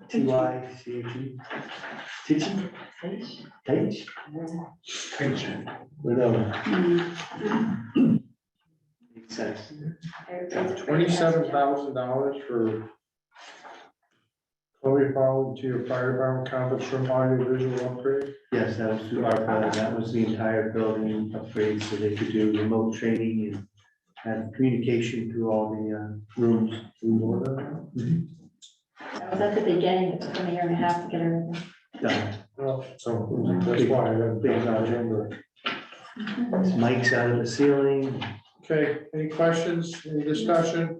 Speaker 4: T-Y-C-H-E. Tichi? Taich? Whatever. Makes sense.
Speaker 1: $27,000 for Chloe Volunteer Fire Department conference room audio visual upgrade.
Speaker 4: Yes, that was through ARPA. That was the entire building upgrade so they could do remote training and have communication through all the rooms.
Speaker 5: That was at the beginning, it took them a year and a half to get everything.
Speaker 4: Done.
Speaker 1: Well, so that's why I have big agenda.
Speaker 4: There's mics out of the ceiling.
Speaker 1: Okay, any questions, any discussion?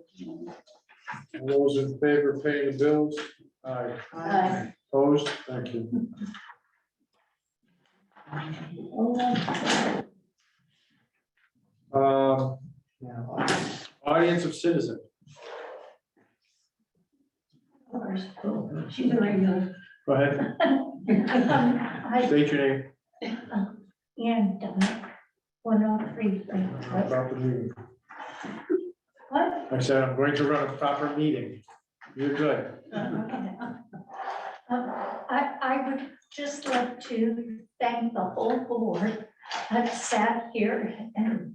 Speaker 1: All those in favor of paying the bills? Aye.
Speaker 5: Aye.
Speaker 1: Opposed? Thank you. Audience of citizen.
Speaker 3: She's a regular.
Speaker 1: Go ahead, state your name.
Speaker 3: And 103.
Speaker 1: About the meeting.
Speaker 3: What?
Speaker 1: I said, I'm going to run a proper meeting. You're good.
Speaker 3: I would just like to thank the whole board that sat here and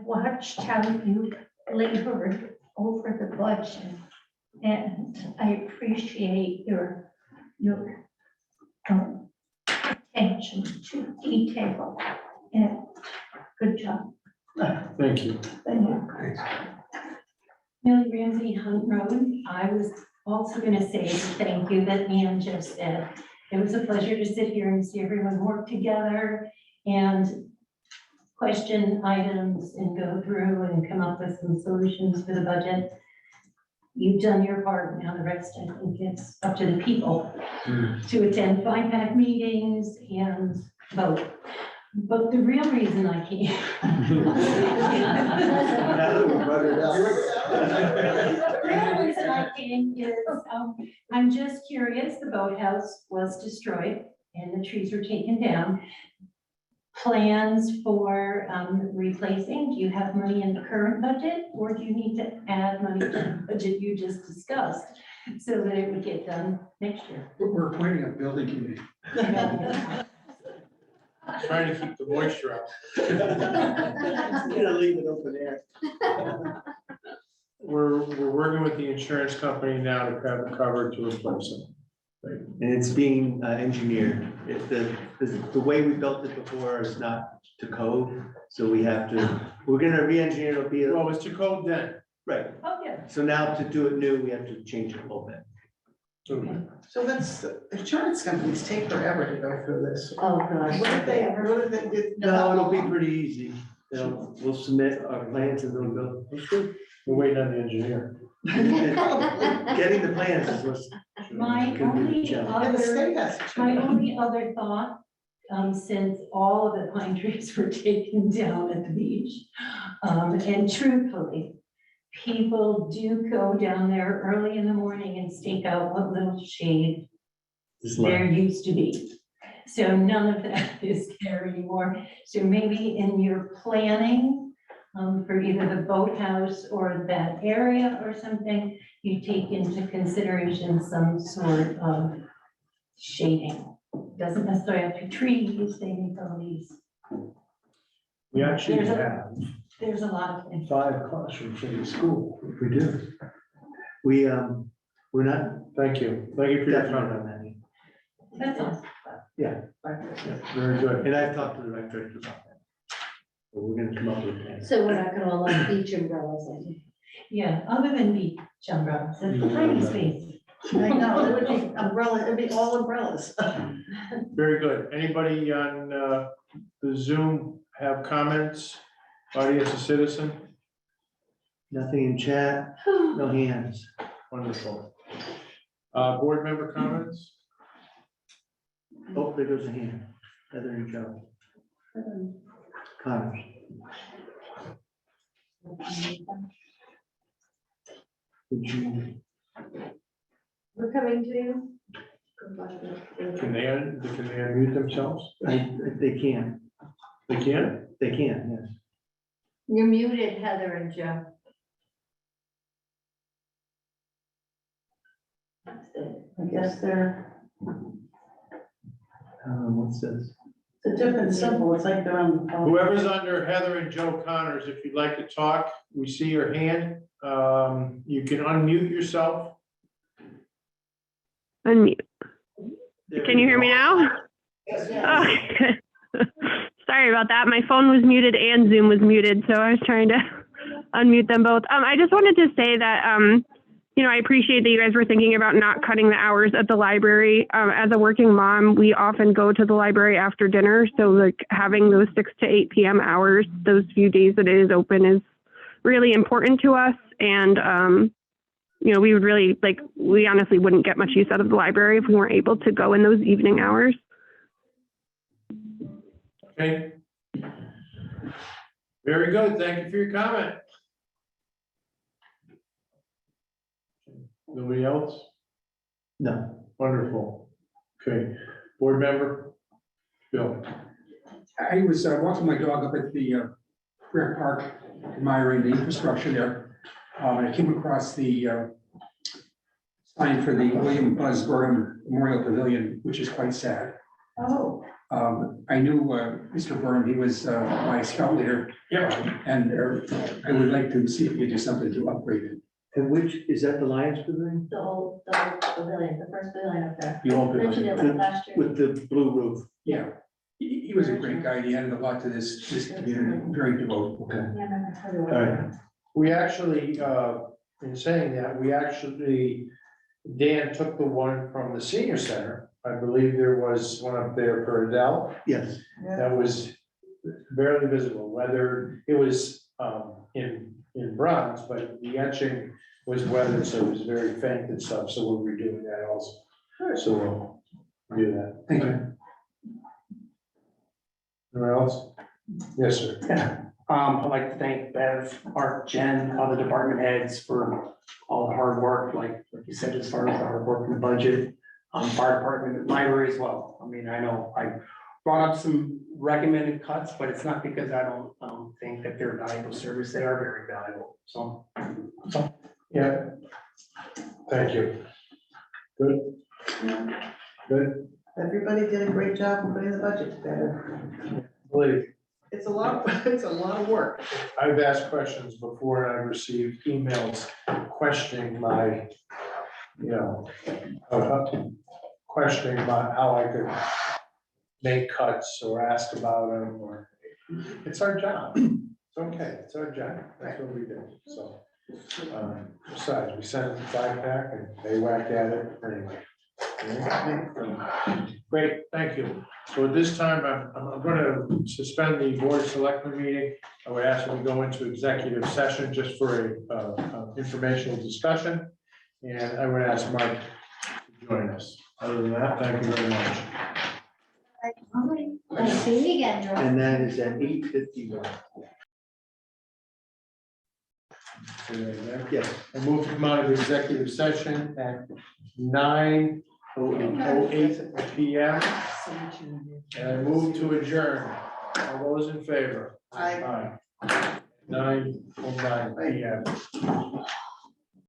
Speaker 3: watched how you labored over the budget. And I appreciate your attention to detail and good job.
Speaker 1: Thank you.
Speaker 3: Thank you.
Speaker 9: Thanks.
Speaker 2: Millie Ramsey, Hunt Road. I was also gonna say thank you that Ann just said. It was a pleasure to sit here and see everyone work together and question items and go through and come up with some solutions for the budget. You've done your part, now the rest, I think it's up to the people to attend FIPAC meetings and vote. But the real reason I came. The real reason I came is, I'm just curious, the boathouse was destroyed and the trees were taken down. Plans for replacing, do you have money in the current budget, or do you need to add money to the budget you just discussed so that it would get done next year?
Speaker 9: We're appointing a building committee.
Speaker 1: Trying to keep the moisture out.
Speaker 4: Gonna leave it open air.
Speaker 1: We're working with the insurance company now to have it covered to replace it.
Speaker 4: And it's being engineered. The way we built it before is not to code, so we're gonna re-engineer, it'll be,
Speaker 1: Well, it's to code then.
Speaker 4: right.
Speaker 2: Oh, yeah.
Speaker 4: So now to do it new, we have to change it a little bit.
Speaker 7: So that's, insurance companies take forever to go through this.
Speaker 5: Oh, gosh.
Speaker 7: What did they do?
Speaker 4: No, it'll be pretty easy. We'll submit our plans and they'll go.
Speaker 1: We're waiting on the engineer.
Speaker 4: Getting the plans is what's.
Speaker 2: My
Speaker 4: gonna be the
Speaker 2: only
Speaker 4: challenge.
Speaker 7: And the
Speaker 2: other,
Speaker 7: state has to.
Speaker 2: my only other thought, since all of the pine trees were taken down at the beach, and truthfully, people do go down there early in the morning and stake out what little shade
Speaker 4: Just
Speaker 2: there
Speaker 4: like-
Speaker 2: used to be. So none of that is there anymore. So maybe in your planning, for either the boathouse or that area or something, you take into consideration some sort of shading. Doesn't necessarily have to be trees, they make all these,
Speaker 1: We actually
Speaker 2: There's a-
Speaker 1: have
Speaker 2: there's a lot of things.
Speaker 1: 5 classrooms in the school.
Speaker 4: We do. We're not
Speaker 1: Thank you. Thank you for your
Speaker 4: definite
Speaker 1: comment.
Speaker 4: on that.
Speaker 2: That's all.
Speaker 4: Yeah,
Speaker 1: Very good.
Speaker 4: and I've talked to the rec director about that. But we're gonna come up with that.
Speaker 5: So we're not gonna allow beach umbrellas, I think.
Speaker 2: Yeah, other than beach umbrellas, it's a tiny space.
Speaker 7: I know, it would be umbrella, it'd be all umbrellas.
Speaker 1: Very good. Anybody on the Zoom have comments? Audience or citizen?
Speaker 4: Nothing in chat, no hands.
Speaker 1: Wonderful. Board member comments?
Speaker 4: Oh, there goes a hand. Heather and Joe. Connors. Would you?
Speaker 5: We're coming to you.
Speaker 1: Can they unmute themselves?
Speaker 4: They can,
Speaker 1: They can?
Speaker 4: yes.
Speaker 5: You're muted, Heather and Joe.
Speaker 7: I guess they're,
Speaker 4: What's this?
Speaker 7: it's a different symbol, it's like they're on the phone.
Speaker 1: Whoever's under Heather and Joe Connors, if you'd like to talk, we see your hand. You can unmute yourself.
Speaker 14: Unmute.
Speaker 4: There
Speaker 14: Can you hear me now?
Speaker 7: Yes,
Speaker 14: Oh, good. Sorry about that. My phone was muted and Zoom was muted, so I was trying to unmute them both. I just wanted to say that, I appreciate that you guys were thinking about not cutting the hours at the library. As a working mom, we often go to the library after dinner, so like having those 6 to 8 p.m. hours, those few days that it is open, is really important to us. And we would really we honestly wouldn't get much use out of the library if we weren't able to go in those evening hours.
Speaker 1: Okay. Very good. Thank you for your comment. Nobody else?
Speaker 4: No.
Speaker 1: Wonderful. Okay. Board member? Bill?
Speaker 9: I was walking my dog up at the Rec Park, admiring the infrastructure there. And I came across the sign for the William Buzz Burnham Memorial Pavilion, which is quite sad.
Speaker 7: Oh,
Speaker 9: I knew Mr. Burnham, he was my scout leader.
Speaker 1: Yeah.
Speaker 9: And I would like to see if we could do something to upgrade it.
Speaker 4: And which, is that the Lions Pavilion?
Speaker 5: The old pavilion, the first pavilion up there.
Speaker 9: The old
Speaker 5: Mentioned
Speaker 9: pavilion.
Speaker 5: it last year.
Speaker 4: With the blue roof?
Speaker 9: Yeah, he was a great guy. He added a lot to this community, very devoted.
Speaker 4: Okay.
Speaker 5: Yeah, I remember her.
Speaker 4: All right.
Speaker 1: We actually, in saying that, Dan took the one from the senior center. I believe there was one up there for Adele
Speaker 4: Yes,
Speaker 1: that was barely visible, whether it was in bronze, but the etching was weathered, so it was very faint and stuff, so we'll be doing that also. So we'll do that.
Speaker 9: Thank you.
Speaker 1: Anyone else? Yes, sir.
Speaker 6: Yeah. I'd like to thank Bev, Art, Jen, other department heads for all the hard work, like you said, as far as the hard work in the budget. Fire department, and library as well. I mean, I know I brought up some recommended cuts, but it's not because I don't think that they're valuable service. They are very valuable. So
Speaker 1: Yeah. Thank you. Good. Good.
Speaker 7: Everybody did a great job in putting the budget together.
Speaker 1: Believe,
Speaker 7: It's a lot, it's a lot of work.
Speaker 1: I've asked questions before and I've received emails questioning my, questioning about how I could make cuts or ask about them, or, it's our job. It's okay, it's our job, that's what we do, so. Besides, we sent them 5-pack and they whacked at it anyway. Great, thank you. So at this time, I'm gonna suspend the board of selectmen meeting. I would ask that we go into executive session just for a informational discussion. And I would ask Mark to join us. Other than that, thank you very much.
Speaker 3: Nice seeing you again, Joe.
Speaker 4: and that is at 8:51. Yes.
Speaker 1: I move to come out of executive session at 9:08 PM. And I move to adjourn. All those in favor?
Speaker 7: Aye.
Speaker 1: 9:09 PM.